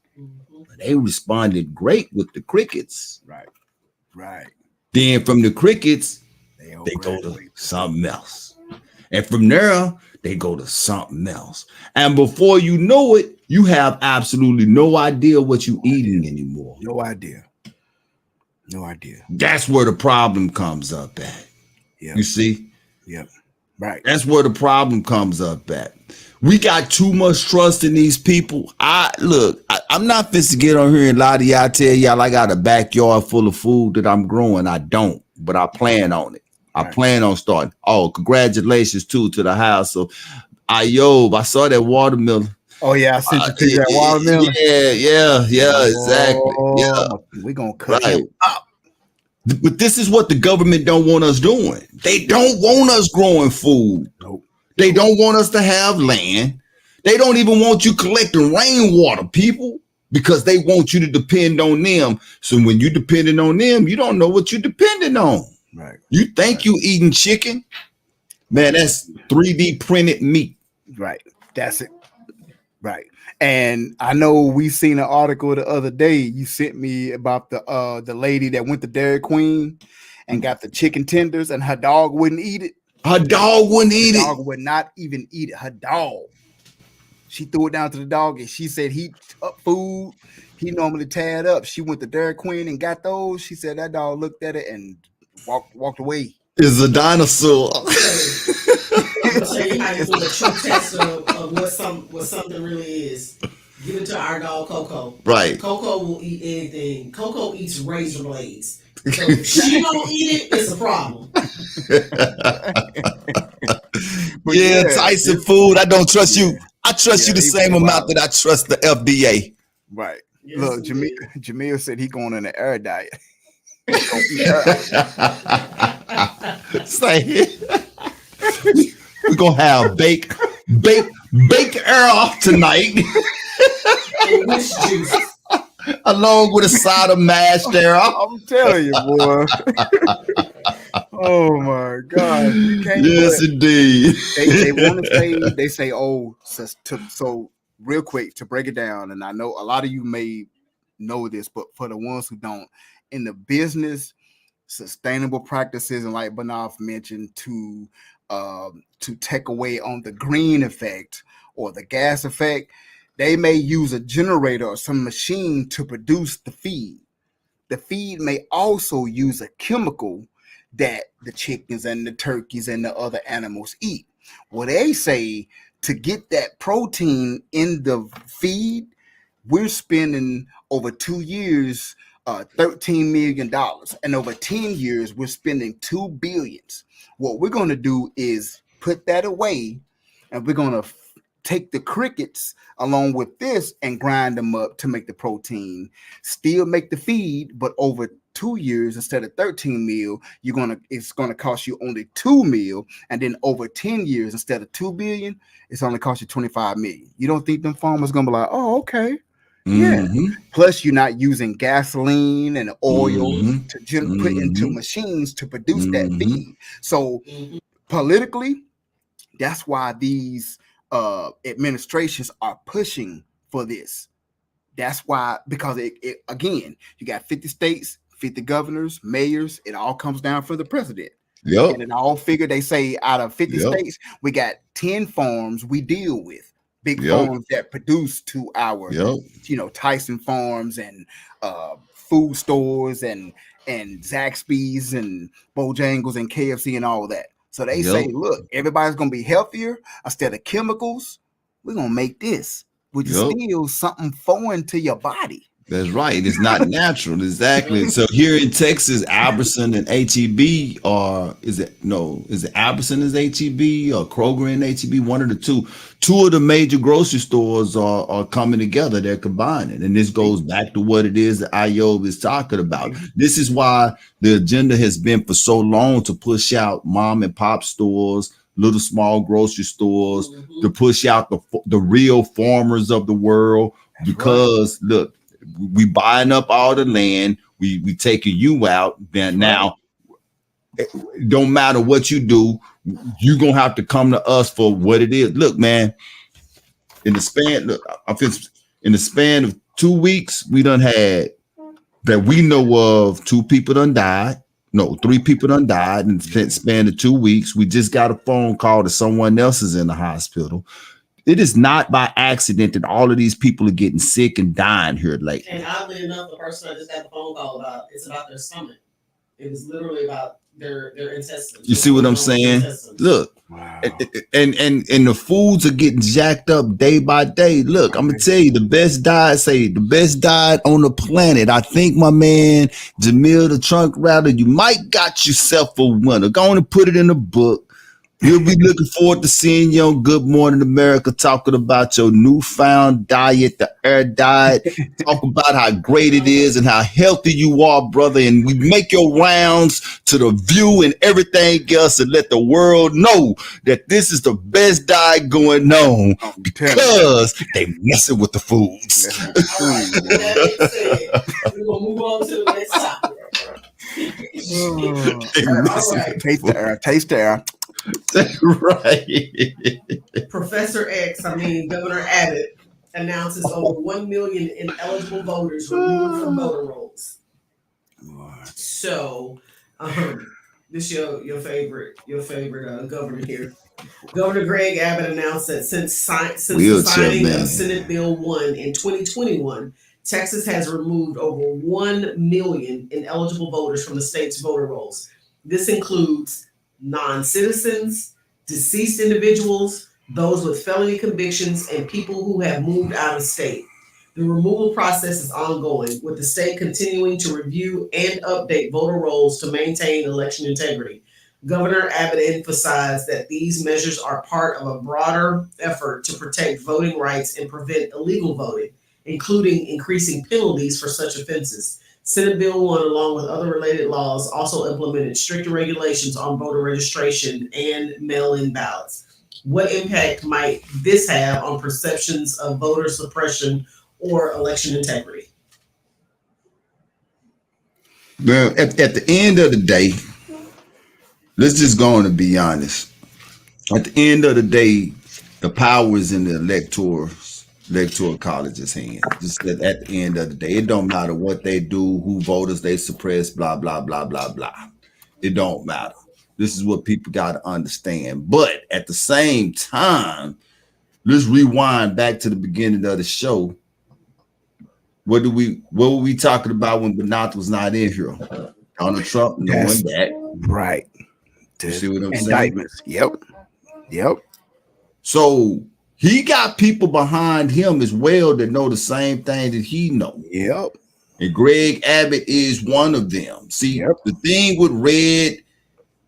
They responded great with the crickets. Right. Then from the crickets, they go to something else. And from there, they go to something else. And before you know it, you have absolutely no idea what you're eating anymore. No idea. That's where the problem comes up at. Yep. You see? Yep. Right. That's where the problem comes up at. We got too much trust in these people. I'm not fit to get on here and lie to y'all, tell y'all I got a backyard full of food that I'm growing. I don't, but I plan on it. I plan on starting. Oh, congratulations too to the house. So I saw that watermelon. Oh yeah, I sent you to that watermelon. Yeah, exactly. Yeah. We're gonna cut him up. But this is what the government don't want us doing. They don't want us growing food. Nope. They don't want us to have land. They don't even want you collecting rainwater, people, because they want you to depend on them. So when you're depending on them, you don't know what you're depending on. Right. You think you eating chicken? Man, that's 3D printed meat. Right. That's it. Right. And I know we seen an article the other day you sent me about the lady that went to Dairy Queen and got the chicken tenders and her dog wouldn't eat it. Her dog wouldn't eat it. Her dog would not even eat it. Her dog. She threw it down to the dog and she said he took food. He normally tied up. She went to Dairy Queen and got those. She said that dog looked at it and walked away. Is a dinosaur. I'm gonna show you how to do a true test of what something really is. Give it to our dog Coco. Right. Coco will eat anything. Coco eats razor blades. So if she don't eat it, it's a problem. Tyson food. I don't trust you. I trust you the same amount that I trust the FDA. Right. Yes, Look, Jamil said he going on an air diet. Say we're gonna have bake Earl tonight. And which juice? Along with a side of mashed Earl. I'm telling you, boy. Oh my God. Yes, indeed. They want to say, they say, so real quick to break it down, and I know a lot of you may know this, but for the ones who don't, in the business, sustainable practices, and like Banaf mentioned, to take away on the green effect or the gas effect, they may use a generator or some machine to produce the feed. The feed may also use a chemical that the chickens and the turkeys and the other animals eat. Well, they say to get that protein in the feed, we're spending over 2 years $13 million, and over 10 years we're spending $2 billion. What we're going to do is put that away, and we're going to take the crickets along with this and grind them up to make the protein, still make the feed, but over 2 years instead of 13 mil, it's gonna cost you only 2 mil, and then over 10 years instead of 2 billion, it's only cost you 25 million. You don't think them farmers gonna be like, oh, okay. Yeah. Plus, you're not using gasoline and oil to put into machines to produce that feed. So politically, that's why these administrations are pushing for this. That's why, because it again, you got 50 states, 50 governors, mayors. It all comes down for the president. Yep. And it all figure they say out of 50 states, we got 10 farms we deal with. Big farms that produce to our, Tyson farms and food stores and Zaxby's and Bojangles and KFC and all that. So they say, look, everybody's going to be healthier instead of chemicals. We're going to make this, which is still something foreign to your body. That's right. It's not natural. Exactly. So here in Texas, Albertson and HEB is it Albertson is HEB or Kroger and HEB? One of the two. Two of the major grocery stores are coming together. They're combining. And this goes back to what it is that Ayob is talking about. This is why the agenda has been for so long to push out mom and pop stores, little small grocery stores, Mhm. to push out the real farmers of the world. That's Because look, we buying up all the land, we taking you out. Then now, it don't matter what you do, you're gonna have to come to us for what it is. Look, man, in the span, look, in the span of 2 weeks, we done had that we know of 2 people done died. No, 3 people done died in the span of 2 weeks. We just got a phone call that someone else is in the hospital. It is not by accident that all of these people are getting sick and dying here lately. And oddly enough, the person I just got the phone call about, it's about their stomach. It was literally about their intestines. You see what I'm saying? Look, wow. and the foods are getting jacked up day by day. Look, I'm gonna tell you, the best diet on the planet. I think my man Jamil the Trunk Rattler, you might got yourself a winner. Go on and put it in the book. We'll be looking forward to seeing you on Good Morning America, talking about your newfound diet, the air diet, talk about how great it is and how healthy you are, brother. And we make your rounds to the View and everything else and let the world know that this is the best diet going on because they messing with the foods. All right, with that being said, we're going to move on to the next topic. All right. Taste the air. Right. Professor X, Governor Abbott, announces over 1 million ineligible voters removed from voter rolls. So, this your favorite governor here. Governor Greg Abbott announced that since the signing of Senate Bill 1 in 2021, Texas has removed over 1 million ineligible voters from the state's voter rolls. This includes non-citizens, deceased individuals, those with felony convictions, and people who have moved out of state. The removal process is ongoing, with the state continuing to review and update voter rolls to maintain election integrity. Governor Abbott emphasized that these measures are part of a broader effort to protect voting rights and prevent illegal voting, including increasing penalties for such offenses. Senate Bill 1, along with other related laws, also implemented stricter regulations on voter registration and mail-in ballots. What impact might this have on perceptions of voter suppression or election integrity? Well, at the end of the day, let's just go on and be honest. At the end of the day, the power is in the electoral college's hand. Just at the end of the day, it don't matter what they do, who voters they suppress, blah, blah, blah, blah, blah. It don't matter. This is what people got to understand. But at the same time, let's rewind back to the beginning of the show. What were we talking about when Bernard was not in here? Donald Trump knowing that. Right. You see what I'm Indictments. saying? Yep. So he got people behind him as well that know the same thing that he knows. Yep. And Greg Abbott is one of them. See, the thing with red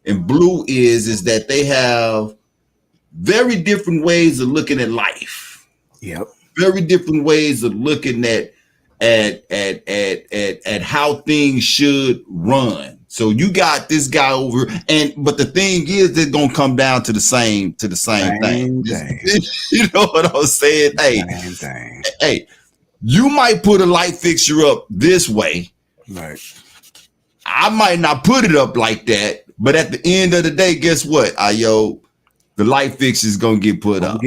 and blue is that they have very different ways of looking at life. Yep. Very different ways of looking at how things should run. So you got this guy over, but the thing is, they're gonna come down to the same thing. You know what I'm saying? Hey, you might put a light fixture up this way. Right. I might not put it up like that, but at the end of the day, guess what? The light fixture is gonna get put up.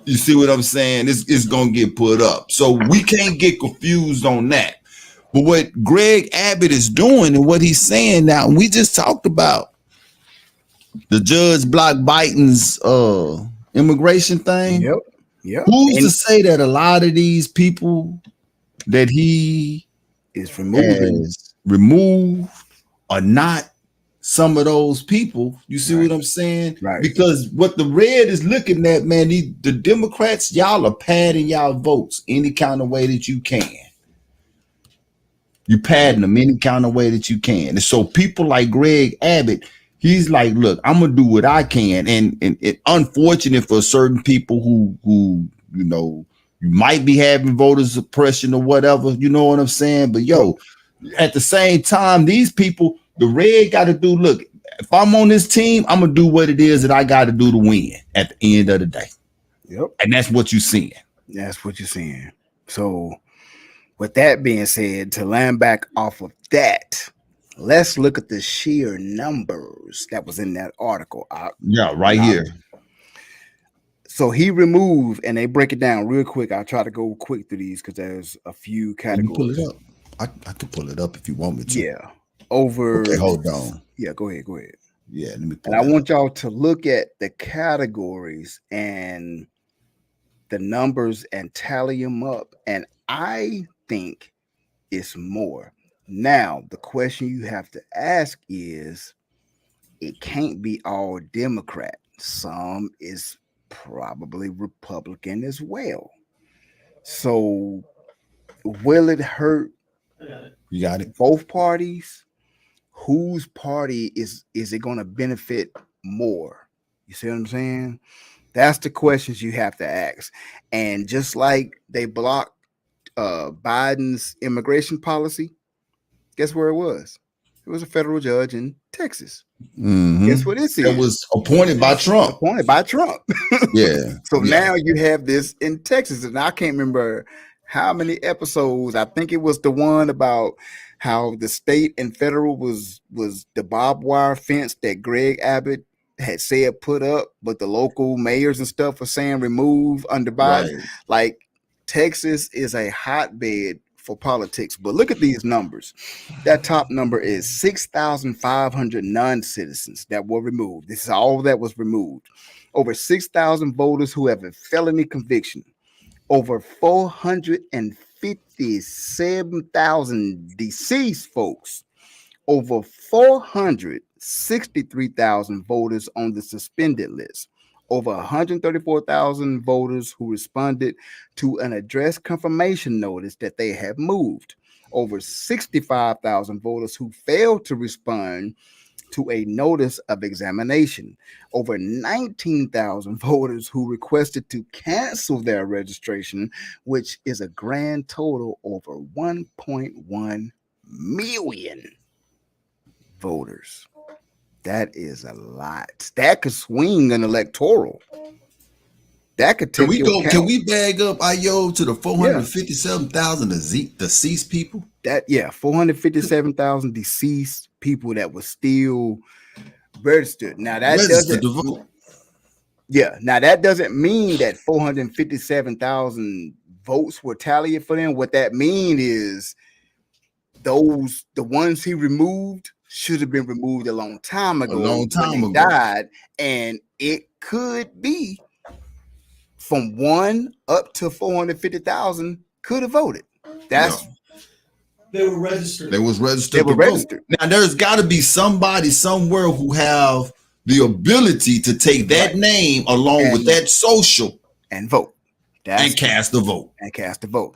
You see what I'm saying? It's gonna get put up. So we can't get confused on that. But what Greg Abbott is doing and what he's saying now, we just talked about the judge block Biden's immigration thing. Yep. Who's to say that a lot of these people that he is removed are not some of those people? You see what I'm saying? Right. Because what the red is looking at, man, the Democrats, y'all are padding y'all votes any kind of way that you can. You padding them any kind of way that you can. And so people like Greg Abbott, he's like, look, I'm gonna do what I can. And it's unfortunate for certain people who you know, you might be having voter suppression or whatever, you know what I'm saying? But at the same time, these people, the red got to do, look, if I'm on this team, I'm gonna do what it is that I got to do to win at the end of the day. Yep. And that's what you're seeing. That's what you're seeing. So, with that being said, to land back off of that, let's look at the sheer numbers that was in that article. Yeah, right here. So he removed, and they break it down real quick. I'll try to go quick through these because there's a few categories. Pull it up. I can pull it up if you want me to. Yeah. Over. Okay, hold on. Yeah, go ahead. Yeah, let me pull it up. And I want y'all to look at the categories and the numbers and tally them up. And I think it's more. Now, the question you have to ask is, it can't be all Democrat. Some is probably Republican as well. So will it hurt? You got it. Both parties? Whose party is it going to benefit more? You see what I'm saying? That's the questions you have to ask. And just like they blocked Biden's immigration policy, guess where it was? It was a federal judge in Texas. Mm-hmm. Guess what this is? It was appointed by Trump. Yeah. So now you have this in Texas, and I can't remember how many episodes. I think it was the one about how the state and federal was the barbed wire fence that Greg Abbott had said put up, but the local mayors and stuff were saying remove under Biden. Right. Like, Texas is a hotbed for politics. But look at these numbers. That top number is 6,500 non-citizens that were removed. This is all that was removed. Over 6,000 voters who have a felony conviction. Over 457,000 deceased folks. Over 463,000 voters on the suspended list. Over 134,000 voters who responded to an address confirmation notice that they have moved. Over 65,000 voters who failed to respond to a notice of examination. Over 19,000 voters who requested to cancel their registration, which is a grand total over 1.1 million voters. That is a lot. That could swing an electoral. That could take. Can we bag up IO to the 457,000 deceased people? 457,000 deceased people that were still registered. Now that doesn't. Now that doesn't mean that 457,000 votes were tallied for them. What that means is the ones he removed should have been removed a long time ago. Died, and it could be from 1 up to 450,000 could have voted. They were registered. They were registered. Now there's got to be somebody somewhere who have the ability to take that name along with that social and vote. And cast the vote.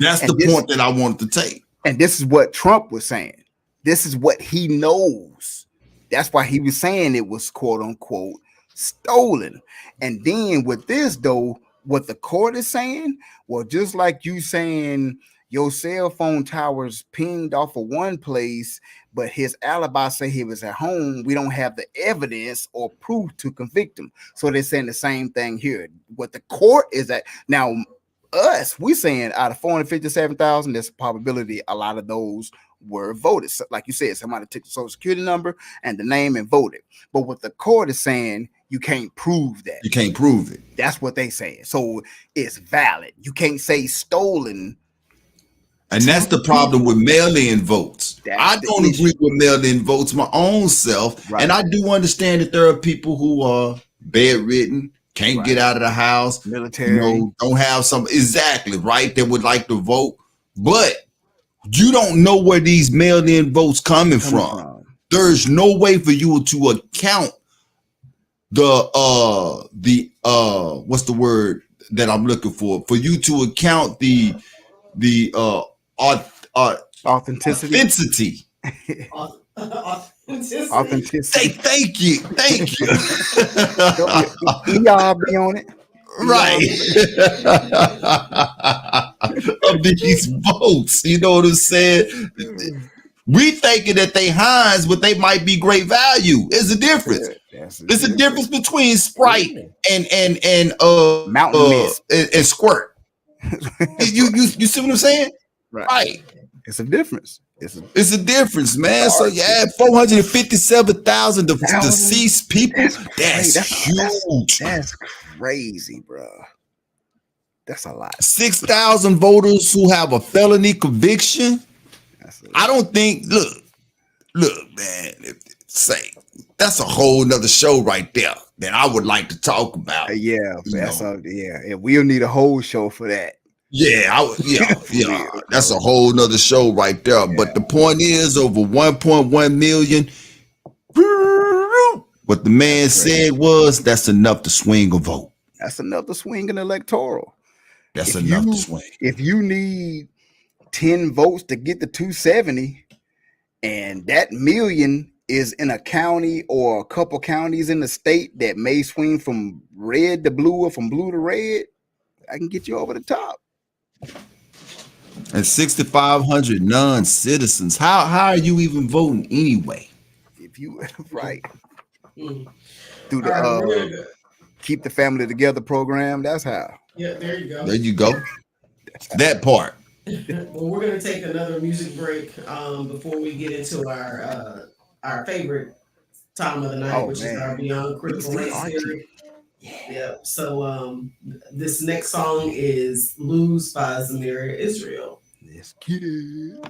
That's the point that I wanted to take. And this is what Trump was saying. This is what he knows. That's why he was saying it was quote unquote stolen. And then with this though, what the court is saying, well, just like you saying your cell phone towers pinged off of one place, but his alibi say he was at home, we don't have the evidence or proof to convict him. So they're saying the same thing here. What the court is at now, we saying out of 457,000, there's a probability a lot of those were voted. So, like you said, somebody took the social security number and the name and voted. But what the court is saying, you can't prove that. You can't prove it. That's what they saying. So it's valid. You can't say stolen. And that's the problem with mail-in votes. I don't agree with mail-in votes my own self. Right. And I do understand that there are people who are bedridden, can't get out of the house, military, don't have some exactly right. They would like to vote, but you don't know where these mail-in votes coming from. There's no way for you to account the what's the word that I'm looking for you to account the authenticity. Authenticity. Thank you. Y'all be on it. Right. Of these votes. You know what I'm saying? We thinking that they Heinz, but they might be great value. It's a difference. That's It's a difference between Sprite Yeah. and Mountain Mist. and Squirt. You see what I'm saying? Right. Right. It's a difference. It's a difference, man. So Large you add 457,000 deceased people. That's huge. That's crazy, bro. That's a lot. 6,000 voters who have a felony conviction. I don't think. Look, man. Say that's a whole nother show right there that I would like to talk about. And we'll need a whole show for that. Yeah. That's a whole nother show right there. Yeah. But the point is, over 1.1 million. What the man said was, that's enough to swing a vote. That's enough to swing an electoral. That's enough to swing. If you need 10 votes to get to 270, and that million is in a county or a couple counties in the state that may swing from red to blue or from blue to red, I can get you over the top. And 6,500 non-citizens. How are you even voting anyway? If you right through the Keep the Family Together program, that's how. Yeah, there you go. There you go. That part. Well, we're gonna take another music break before we get into our favorite time of the night, which is our Beyond Critical Race Theory. Yeah. So this next song is "Lose" by Zamira Israel. Let's get it.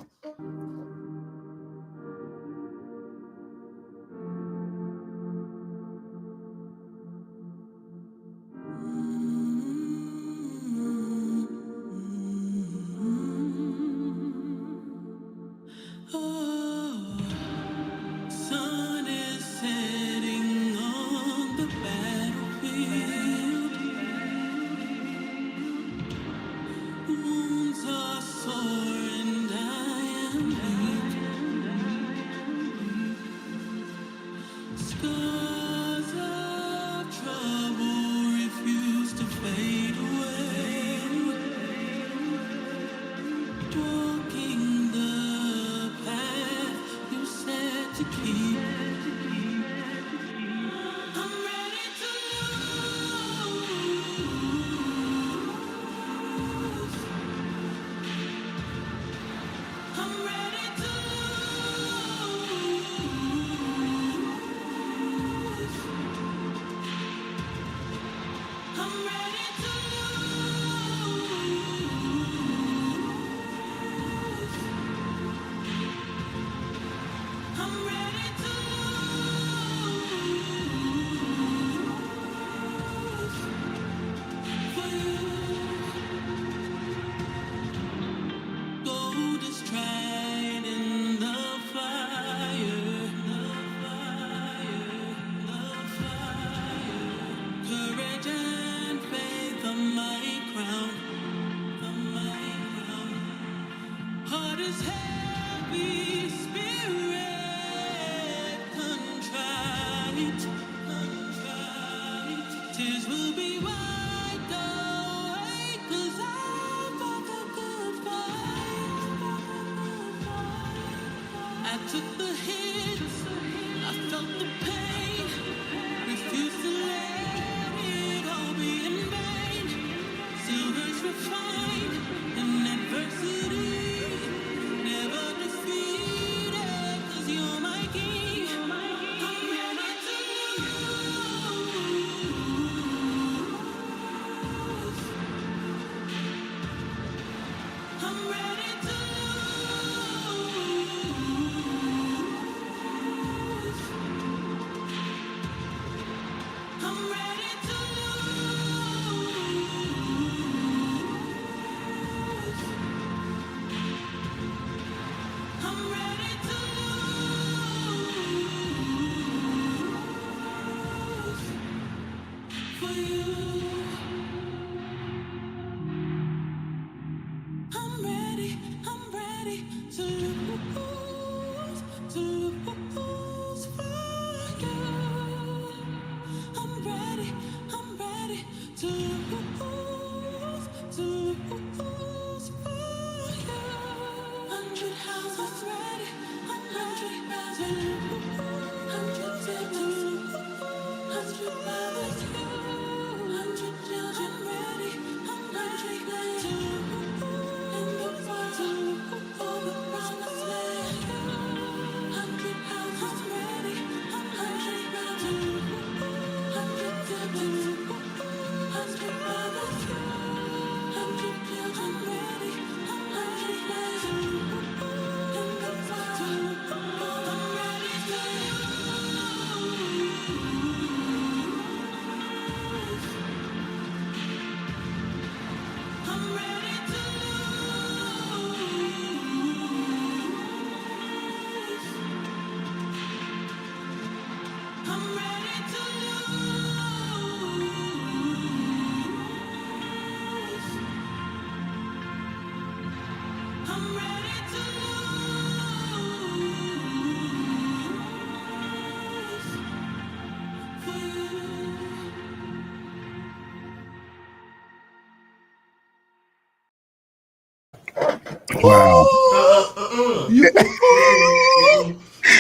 Wow.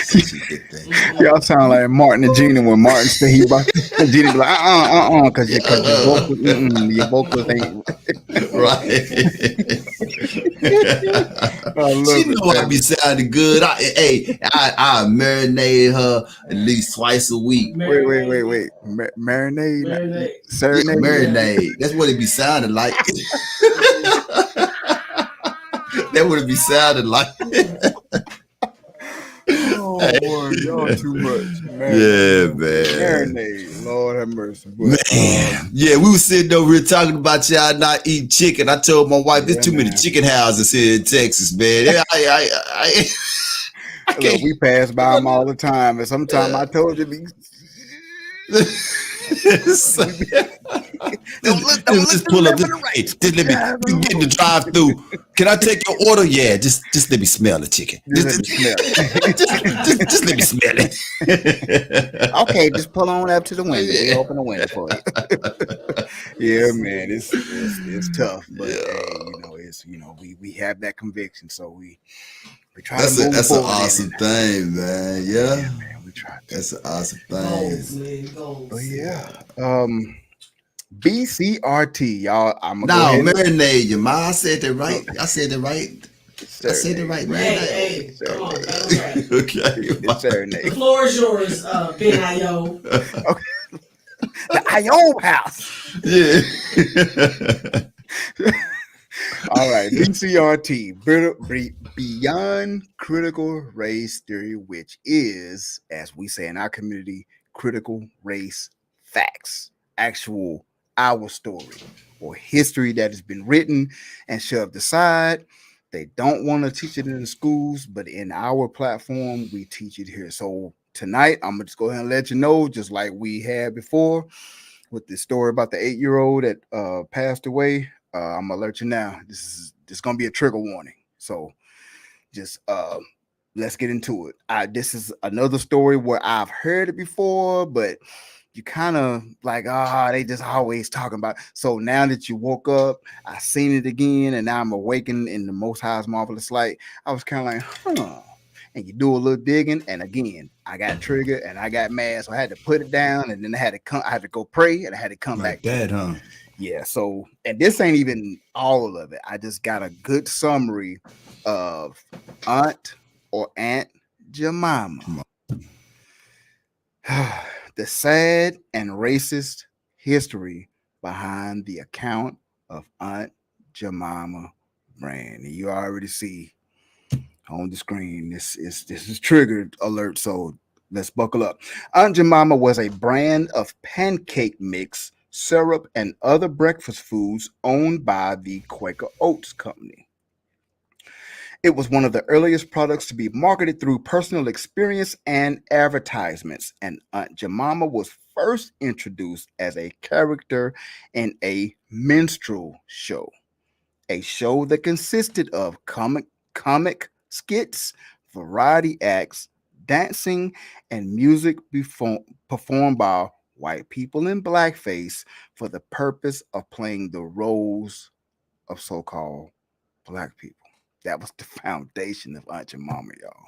So she did that. Y'all sound like Martin and Gina when Martin said he about and Gina be like, because your vocal, your vocals ain't. Right. I She love it, know I man. be sounding good. I marinate her at least twice a week. Wait. Marinade, Marinade. Yeah, serenade. marinade. That's what it be sounding like. That would it be sounding like. Oh boy, y'all too much. Yeah, man. Marinade. Lord have mercy. Man, But yeah, we were sitting over here talking about y'all not eating chicken. I told my wife, there's Yeah, too many man. chicken houses here in Texas, man. I look, can't. we pass by them all the time, and sometimes I told you, just, don't look to just the pull up. left and the Hey, right. just let me Yeah, get in the drive through. Can I take your order? Yeah, just let me smell the chicken. Just let me smell it. Just let me smell it. Okay, just pull on up to the window. We open the window for you. Yeah, man, it's tough, but Yeah. hey, it's we have that conviction, so we try That's to move an forward. awesome thing, man. Yeah, Man, we try to. that's an awesome Goals, thing. man. Goals. But yeah, BCRT, y'all. I'm gonna go Now, ahead. marinade, your ma. I said that right. I said that right. I said that Serenade. right, Hey, marinade. come on, battle rap. Okay. It's The serenade. floor is yours, Ben Io. The Ione house. Yeah. All right, BCRT, Beyond Critical Race Theory, which is, as we say in our community, critical race facts, actual our story or history that has been written and shoved aside. They don't want to teach it in the schools, but in our platform, we teach it here. So tonight, I'm gonna just go ahead and let you know, just like we had before with the story about the 8-year-old that passed away. I'm gonna alert you now. This gonna be a trigger warning. So just let's get into it. This is another story where I've heard it before, but you kind of like, they just always talking about. So now that you woke up, I seen it again, and now I'm awakened in the Most High's marvelous light. I was kind of like, huh. And you do a little digging, and again, I got triggered and I got mad, so I had to put it down, and then I had to go pray, and I had to come Like back. that, huh? Yeah. So, and this ain't even all of it. I just got a good summary of Aunt Jemima. The sad and racist history behind the account of Aunt Jemima Brand. And you already see on the screen, this is triggered alert. So let's buckle up. Aunt Jemima was a brand of pancake mix, syrup, and other breakfast foods owned by the Quaker Oats Company. It was one of the earliest products to be marketed through personal experience and advertisements, and Aunt Jemima was first introduced as a character in a minstrel show, a show that consisted of comic skits, variety acts, dancing, and music performed by white people in blackface for the purpose of playing the roles of so-called black people. That was the foundation of Aunt Jemima, y'all.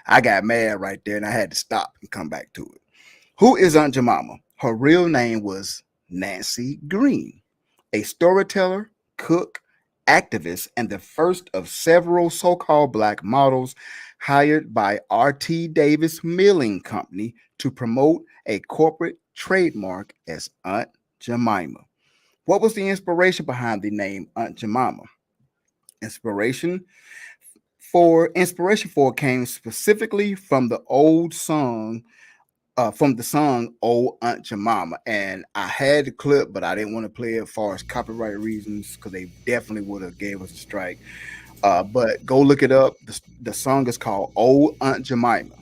I got mad right there and I had to stop and come back to it. Who is Aunt Jemima? Her real name was Nancy Green, a storyteller, cook, activist, and the first of several so called black models hired by R.T. Davis Milling Company to promote a corporate trademark as Aunt Jemima. What was the inspiration behind the name Aunt Jemima? Inspiration inspiration for came specifically from the old song from the song "Oh Aunt Jemima," and I had the clip, but I didn't want to play it for as copyright reasons because they definitely would have gave us a strike. But go look it up. The song is called "Oh Aunt Jemima."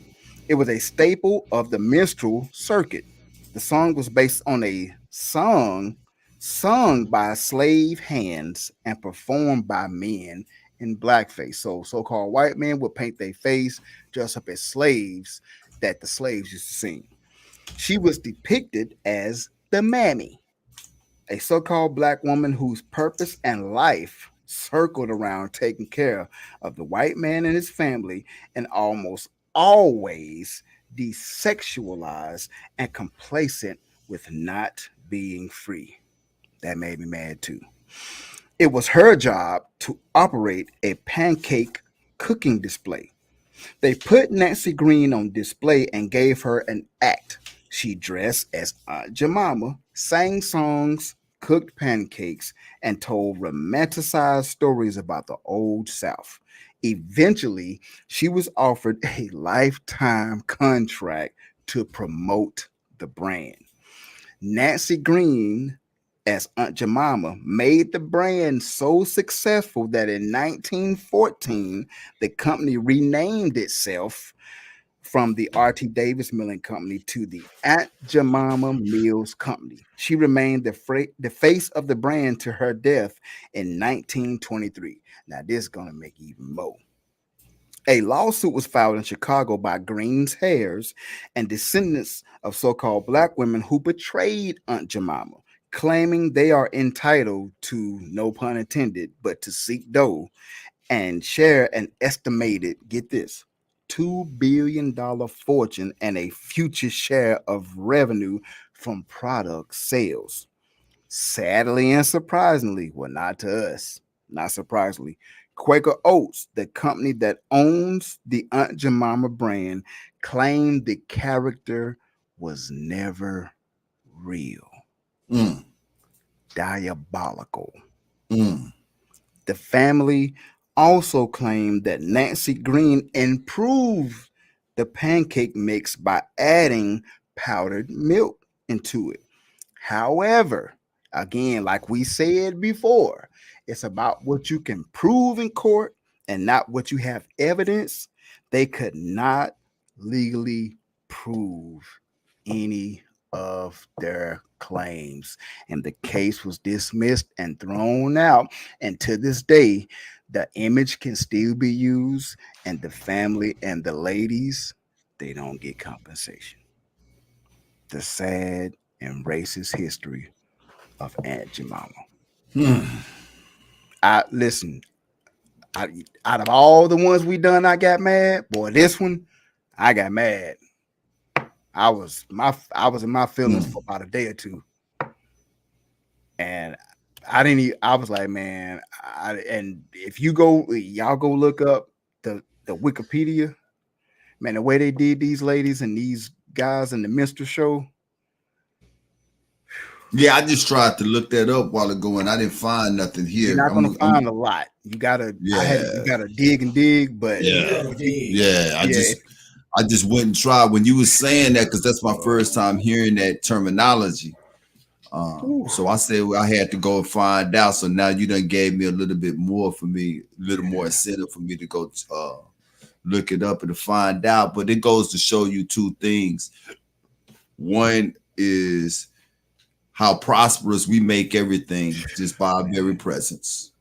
It was a staple of the minstrel circuit. The song was based on a song sung by slave hands and performed by men in blackface. So so-called white men would paint their face, dress up as slaves that the slaves used to sing. She was depicted as the mammy, a so called black woman whose purpose and life circled around taking care of the white man and his family, and almost always desexualized and complacent with not being free. That made me mad too. It was her job to operate a pancake cooking display. They put Nancy Green on display and gave her an act. She dressed as Aunt Jemima, sang songs, cooked pancakes, and told romanticized stories about the old South. Eventually, she was offered a lifetime contract to promote the brand. Nancy Green as Aunt Jemima made the brand so successful that in 1914 the company renamed itself from the R.T. Davis Milling Company to the Aunt Jemima Mills Company. She remained the face of the brand to her death in 1923. Now, this is going to make even more. A lawsuit was filed in Chicago by Green's heirs and descendants of so called black women who betrayed Aunt Jemima, claiming they are entitled to, no pun intended, but to seek dough and share an estimated, get this, $2 billion fortune and a future share of revenue from product sales. Sadly and surprisingly, well, not to us, not surprisingly, Quaker Oats, the company that owns the Aunt Jemima brand, claimed the character was never real. Mm, Diabolical. mm. The family also claimed that Nancy Green improved the pancake mix by adding powdered milk into it. However, again, like we said before, it's about what you can prove in court and not what you have evidence. They could not legally prove any of their claims, and the case was dismissed and thrown out. And to this day, the image can still be used, and the family and the ladies, they don't get compensation. The sad and racist history of Aunt Jemima. I listen. Out of all the ones we done, I got mad. Boy, this one, I got mad. I was in my feelings for about a day or two, and I didn't. I was like, man. And if y'all go look up the Wikipedia, man, the way they did these ladies and these guys in the minstrel show. Yeah, I just tried to look that up while ago and I didn't find nothing You're here. not gonna find a lot. You Yeah, gotta dig and dig, but yeah, Yeah, dig. yeah. yeah, I just went and tried when you was saying that because that's my first time hearing that terminology. whew, So I said well, I had to go and find out. So now you done gave me a little bit more for me, a little more incentive for me to go look it up and to find out. But it goes to show you two things. One is how prosperous we make everything just by our very presence.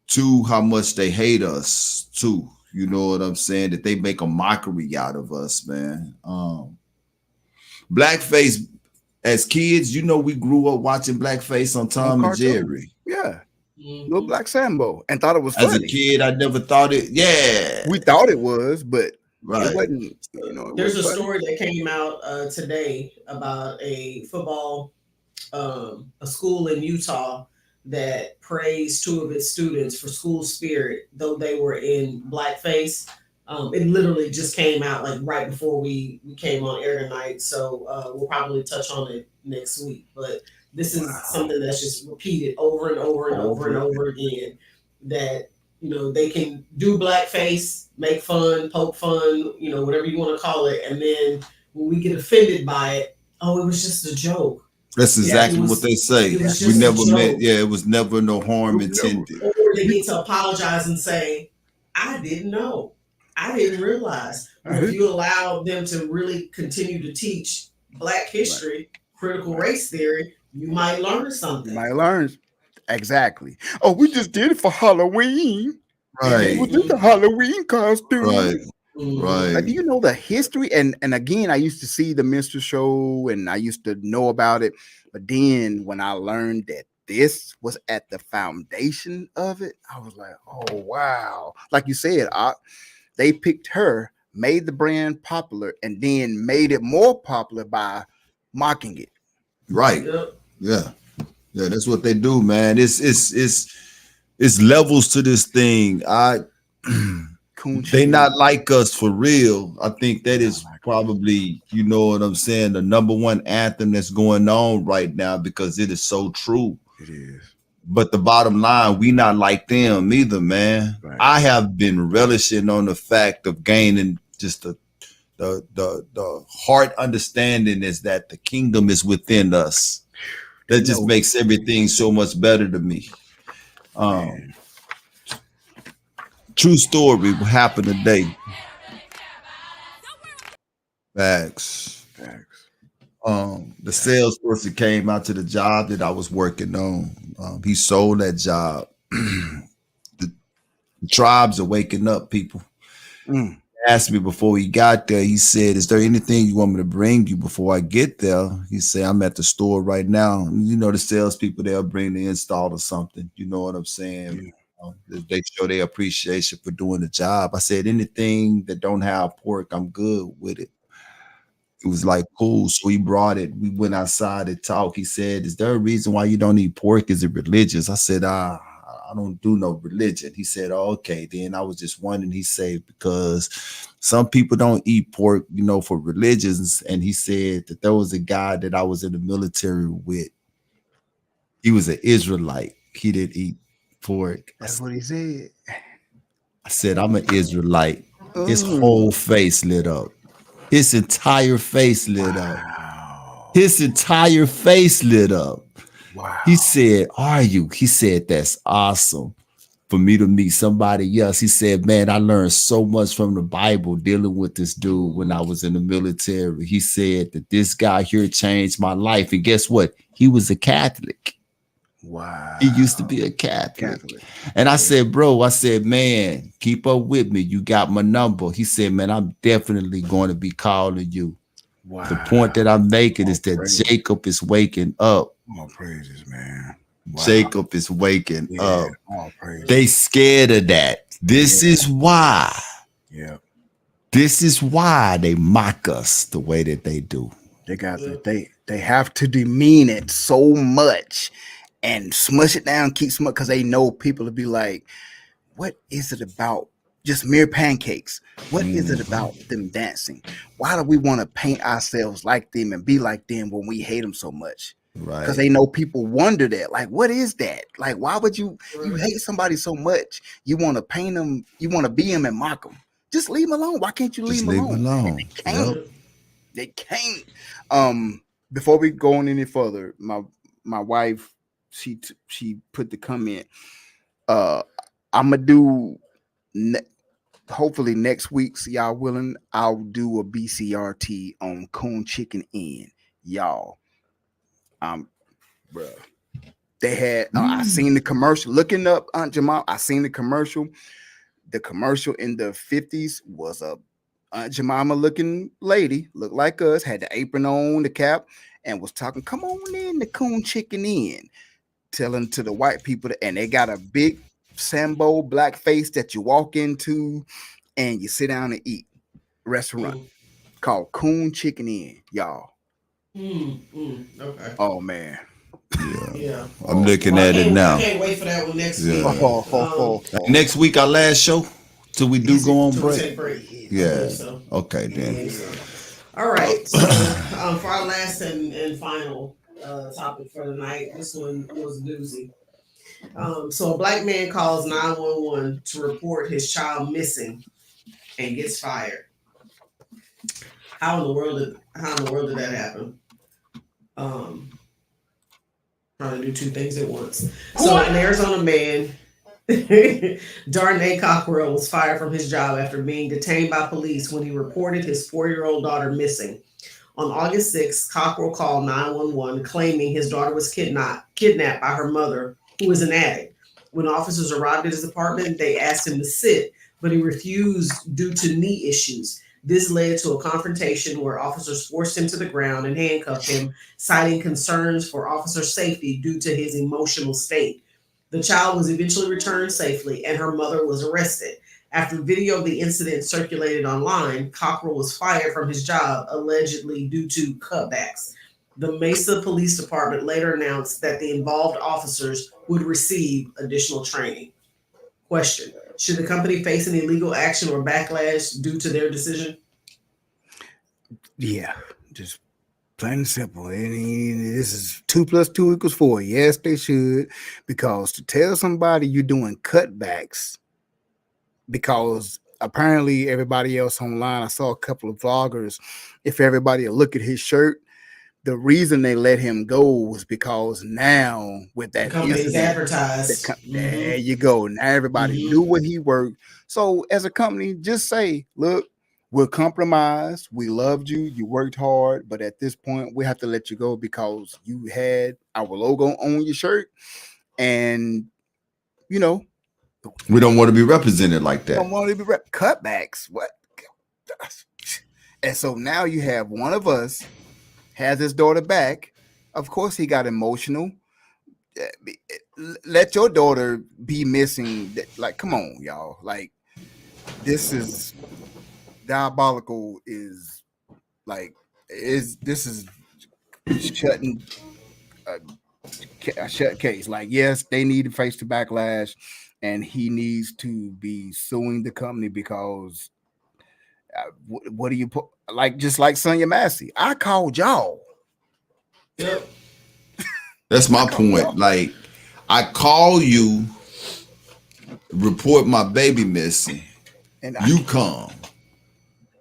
Two, how much they hate us too. You know what I'm saying? That they make a mockery out of us, man. Blackface as kids, you know, we grew up watching blackface on on Tom and cartoons. Jerry. Yeah, Little Black Sambo, and thought it was As a funny. kid, I never thought it. Yeah, We thought it was, but it right. wasn't. You know, it There's wasn't a funny. story that came out today about a football, a school in Utah that praised two of its students for school spirit, though they were in blackface. It literally just came out like right before we came on air tonight, so we'll probably touch on it next week. But this is something that's just repeated over and over and over and over again. That they can do blackface, make fun, poke fun, whatever you want to call it, and then when we get offended by it, oh, it was just a joke. That's exactly what they say. It was We just a never meant. joke. Yeah, it was never no harm intended. Or they get to apologize and say, I didn't know. I didn't realize. But if you allow them to really continue to teach Black history, critical race theory, you might learn something. You might learn. Exactly. Oh, we just did it for Halloween. Right. It was just a Halloween costume. Right. Mhm. Right. Like, do you know the history? And again, I used to see the Minstrel Show and I used to know about it. But then when I learned that this was at the foundation of it, I was like, oh, wow. Like you said, they picked her, made the brand popular, and then made it more popular by mocking it. Right. Yep. Yeah. Yeah, that's what they do, man. It's levels to this thing. They not like us for real. I think that is probably, you know what I'm saying, the number one anthem that's going on right now because it is so true. It is. But the bottom line, we not like them either, man. Right. I have been relishing on the fact of gaining just the heart understanding is that the kingdom is within us. That just makes everything so much better to me. True story, what happened today. Facts. The salesperson came out to the job that I was working on. He sold that job. The tribes are waking up, people. He asked me before he got there, he said, is there anything you want me to bring you before I get there? He said, I'm at the store right now. You know, the salespeople, they'll bring the install or something. You know what I'm saying? Yeah. They show their appreciation for doing the job. I said, anything that don't have pork, I'm good with it. It was like, cool. So he brought it. We went outside to talk. He said, is there a reason why you don't eat pork? Is it religious? I said, I don't do no religion. He said, oh, okay. Then I was just wondering, he said, because some people don't eat pork, you know, for religions. And he said that there was a guy that I was in the military with. He was an Israelite. He didn't eat pork. That's what he said. I said, I'm an Israelite. His whole face lit up. His entire face lit up. His entire face lit up. Wow. He said, are you? He said, that's awesome for me to meet somebody else. He said, man, I learned so much from the Bible dealing with this dude when I was in the military. He said that this guy here changed my life. And guess what? He was a Catholic. Wow. He used to be a Catholic. And I said, bro, I said, man, keep up with me. You got my number. He said, man, I'm definitely going to be calling you. Wow. The point that I'm making is that Jacob is waking up. All praises, man. Wow. Jacob is waking up. All praises. They scared of that. This is why. Yeah. This is why they mock us the way that they do. They got they have to demean it so much and smush it down, keep smush, because they know people will be like, what is it about just mere pancakes? What is it about them dancing? Why do we want to paint ourselves like them and be like them when we hate them so much? Right. Because they know people wonder that. Like, what is that? Like, why would you hate somebody so much? You want to paint them, you want to be them and mock them. Just leave them alone. Why can't you leave them alone? They can't. Yep. They can't. Before we go on any further, my wife, she put the comment. I'm gonna do hopefully next week's y'all willing. I'll do a BCRT on Coon Chicken Inn, y'all. Bruh. They had I seen the commercial. Looking up Aunt Jamal, I seen the commercial. The commercial in the 50s was a Aunt Jemima looking lady, looked like us, had the apron on, the cap, and was talking, come on in the Coon Chicken Inn. telling to the white people, and they got a big Sambo black face that you walk into and you sit down and eat. Restaurant called Coon Chicken Inn, y'all. Okay. Oh man. Yeah. I'm looking at it I now. can't wait for that one next Yeah. week. Next week, our last show, till we do go on Till we break. take break. Yeah. So. Okay, then. All right. So for our last and final topic for the night, this one was a doozy. So a black man calls 911 to report his child missing and gets fired. How in the world did that happen? Trying to do two things at once. So an Arizona man, Darnay Cockrell, was fired from his job after being detained by police when he reported his 4-year-old daughter missing. On August 6th, Cockrell called 911 claiming his daughter was kidnapped by her mother, who is an addict. When officers arrived at his apartment, they asked him to sit, but he refused due to knee issues. This led to a confrontation where officers forced him to the ground and handcuffed him, citing concerns for officer safety due to his emotional state. The child was eventually returned safely, and her mother was arrested. After video of the incident circulated online, Cockrell was fired from his job, allegedly due to cutbacks. The Mesa Police Department later announced that the involved officers would receive additional training. Question: should the company face any legal action or backlash due to their decision? Yeah, just plain and simple. And this is 2 + 2 = 4. Yes, they should, because to tell somebody you're doing cutbacks, because apparently everybody else online, I saw a couple of vloggers, if everybody will look at his shirt, the reason they let him go was because now with that company's advertised. There you go. Now everybody knew what he worked. So as a company, just say, look, we're compromised. We loved you. You worked hard, but at this point, we have to let you go because you had our logo on your shirt, and you know we don't want to be represented like that. Don't want to be cutbacks. What? And so now you have one of us has his daughter back. Of course, he got emotional. Let your daughter be missing. Like, come on, y'all. Like, this is diabolical. This is shutting a shut case. Like, yes, they need to face the backlash, and he needs to be suing the company because what do you put? Like, just like Sonya Massey, I called y'all. Yep. That's my point. Like, I call you, report my baby missing, and you come.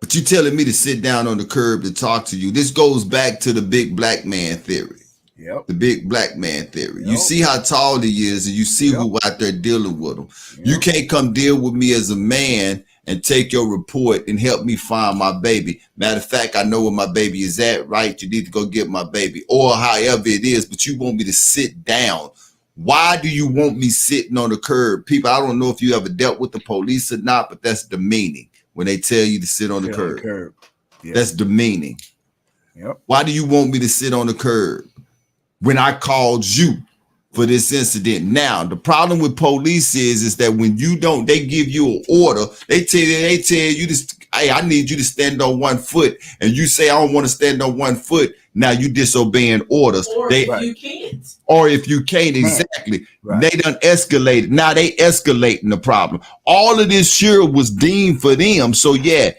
But you telling me to sit down on the curb to talk to you. This goes back to the big black man theory. Yep. The big black man theory. Yep. You see how tall he is, and you see who out there dealing with him. Yep. You can't come deal with me as a man and take your report and help me find my baby. Matter of fact, I know where my baby is at, right? You need to go get my baby, or however it is, but you want me to sit down. Why do you want me sitting on the curb? People, I don't know if you ever dealt with the police or not, but that's demeaning when they tell you to sit on the curb. Yep. That's demeaning. Yep. Why do you want me to sit on the curb when I called you for this incident? Now, the problem with police is that when you don't, they give you an order. They tell you to, hey, I need you to stand on 1 foot, and you say I don't want to stand on 1 foot. Now you disobeying orders. Or if you can't. Or if you can't, exactly. Right. They done escalated. Now they escalating the problem. All of this sure was deemed for them. So yeah,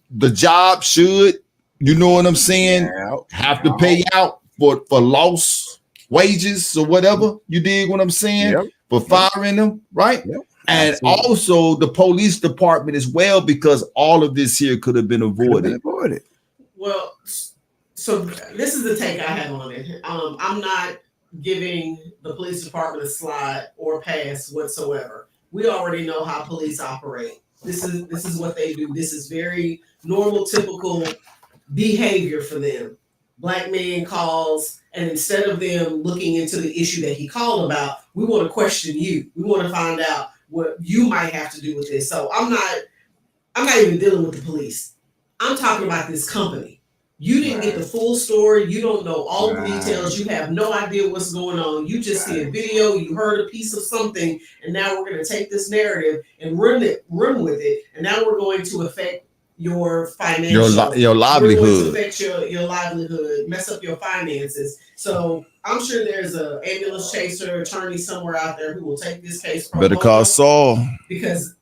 the job should, you know what I'm saying, have to pay out for lost wages or whatever. You dig what I'm saying? Yep. For firing them, right? Yep. And also the police department as well, because all of this here could have been avoided. Well, so this is the take I have on it. I'm not giving the police department a slide or pass whatsoever. We already know how police operate. This is what they do. This is very normal, typical behavior for them. Black man calls, and instead of them looking into the issue that he called about, we want to question you. We want to find out what you might have to do with this. So I'm not even dealing with the police. I'm talking about this company. You didn't get the full story. You don't know all the Right. details. You have no idea what's going on. You just see a video. You heard a piece of something, and now we're going to take this narrative and run with it. And now we're going to affect your financial, your livelihood. We're going to affect your livelihood, mess up your finances. So I'm sure there's an ambulance chaser attorney somewhere out there who will take this case. Better call Saul, because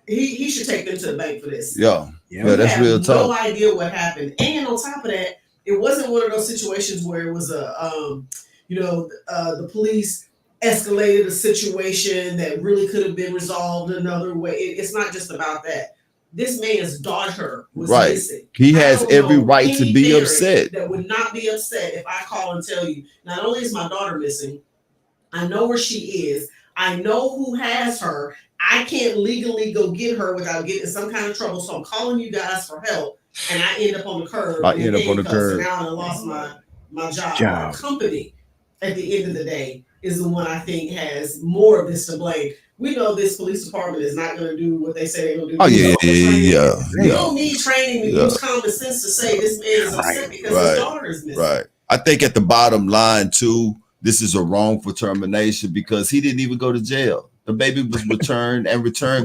he should take them to the bank for this. Yeah, that's real talk. No idea what happened, and on top of that, it wasn't one of those situations where it was the police escalated a situation that really could have been resolved another way. It's not just about that. This man's daughter was missing. He has every right to be upset. That would not be upset if I call and tell you, not only is my daughter missing, I know where she is. I know who has her. I can't legally go get her without getting in some kind of trouble. So I'm calling you guys for help, and I end up on the curb. And now I lost my job. The company, at the end of the day, is the one I think has more of this to blame. We know this police department is not going to do what they say they're going to do. Oh yeah. You don't need training to use common sense to say this man is upset because his daughter is missing. Right. I think at the bottom line too, this is a wrongful termination because he didn't even go to jail. The baby was returned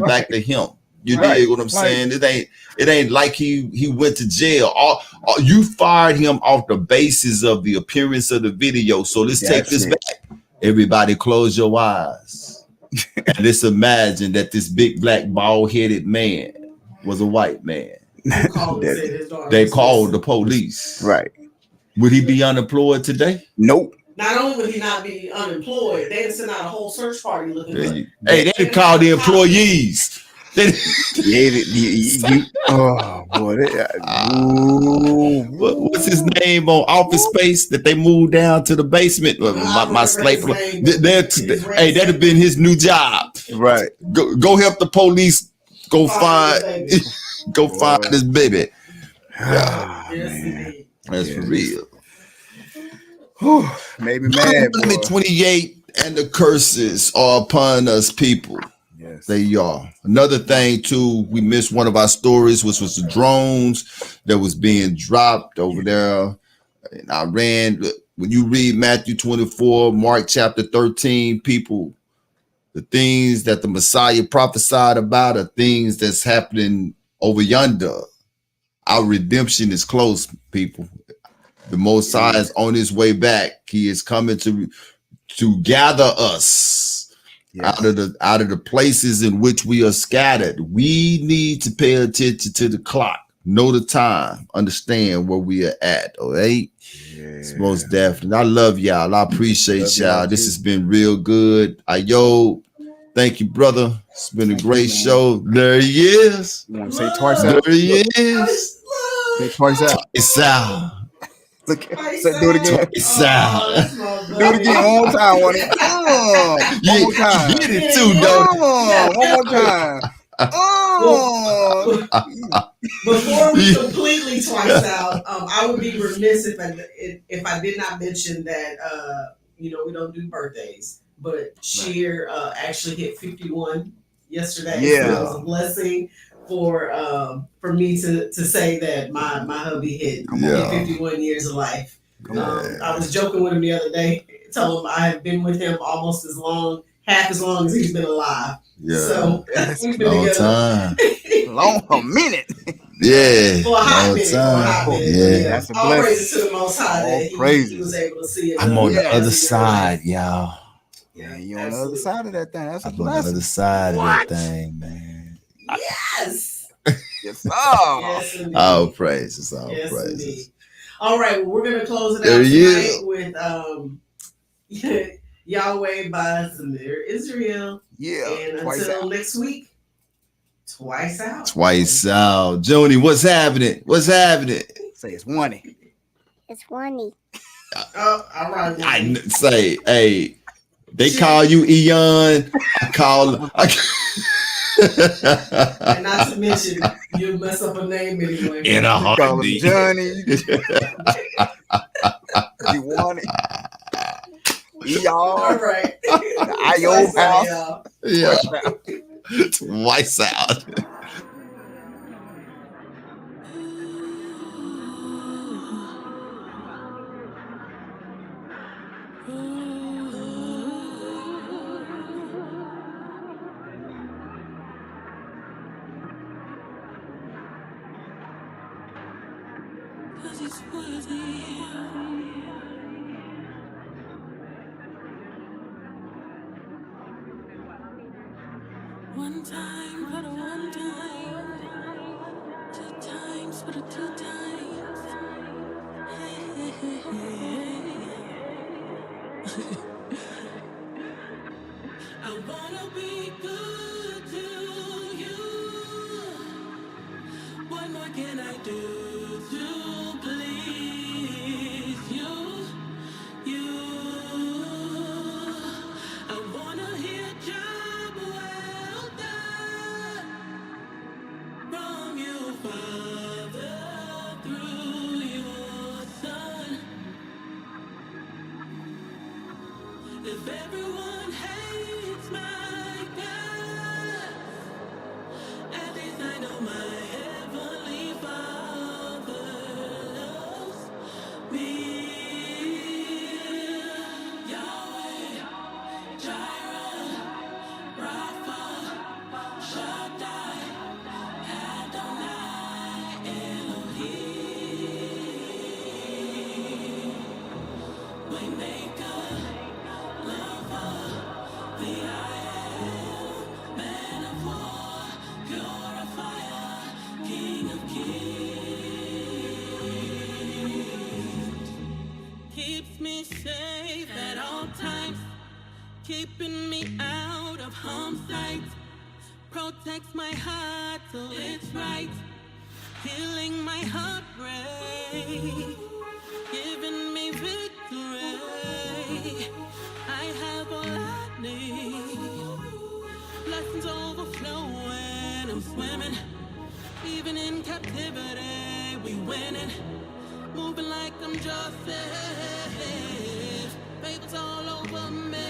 back to him. You dig what I'm saying? It ain't like he went to jail. You fired him off the basis of the appearance of the video. So let's take this back. Everybody close your eyes. And let's imagine that this big black bald-headed man was a white man. They called the police. Right. Would he be unemployed today? Nope. Not only would he not be unemployed, they had sent out a whole search party looking for him. Hey, they didn't call the employees. Oh boy! What's his name on Office Space that they moved down to the basement? My slave. That'd have been his new job. Right. Go help the police. Go find this baby. Yes, that's for real. Maybe mad. 28 and the curses are upon us, people. Yes, they are. Another thing too, we missed one of our stories, which was the drones that was being dropped over there in Iran. When you read Matthew 24, Mark chapter 13, people, the things that the Messiah prophesied about are things that's happening over yonder. Our redemption is close, people. The Most High is on his way back. He is coming to gather us out of the places in which we are scattered. We need to pay attention to the clock, know the time, understand where we are at. All right. It's most definitely. I love y'all. I appreciate y'all. This has been real good. Thank you, brother. It's been a great show. There he is. You want to say twice out? There he is. Say twice out. It's out. Look, do it again. It's out. Do it again one more time. One more time. You get it too, though. One more time. Before we completely twice out, I would be remiss if I did not mention that we don't do birthdays, but Sheer actually hit 51 yesterday. Yeah, so it was a blessing for me to say that my hubby hit 51 years of life. I was joking with him the other day, told him I have been with him almost half as long as he's been alive. Yeah, so we've been long together. Time. A minute. Yeah, for a hot minute. Yeah, that's a all blessing. praises to the Most High that he was able to see it. I'm on the other side, y'all. Yeah, you on the other side of that thing. That's a I'm blessing. on the other side of that thing, man. Yes. Yes, yes, indeed. All praises, Yes, praises. Indeed. All right, well, we're gonna close it out There he tonight with Yahweh by Zamir Israel. Yeah. And until next week, twice out. Twice out. Joni, what's happening? What's happening? Say it's one. It's one. All right. I say, hey, they call you Eon. I call. And not to mention, you'll mess up a name anyway. In a heartbeat. Johnny. You want it. Y'all. All right. Twice out. Yeah. Twice out. 'cause he's worthy. One time for the one time, two times for the two times. I wanna be good to you. What more can I do to please you? I wanna hear job well done from you, Father, through your Son. If everyone hates my guts, at least I know my heavenly Father loves me. Yahweh, Jireh, Rapha, Shaddai, Adonai, Elohim, Waymaker, Lover, the I am, Man of War, Purifier, King of Kings. Keeps me safe at all times, keeping me out of harm's sight. Protects my heart so it's right, healing my heartbreak, giving me victory. I have all I need. Blessings overflow when I'm swimming. Even in captivity, we winning. Moving like I'm Joseph. Favors all over me.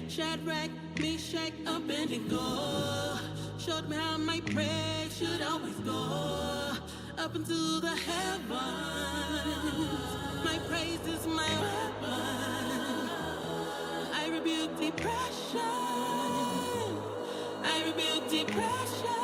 Shadrach, Meshach, Abednego showed me how my praise should always go up into the heavens. My praise is my weapon. I rebuke depression. I rebuke depression.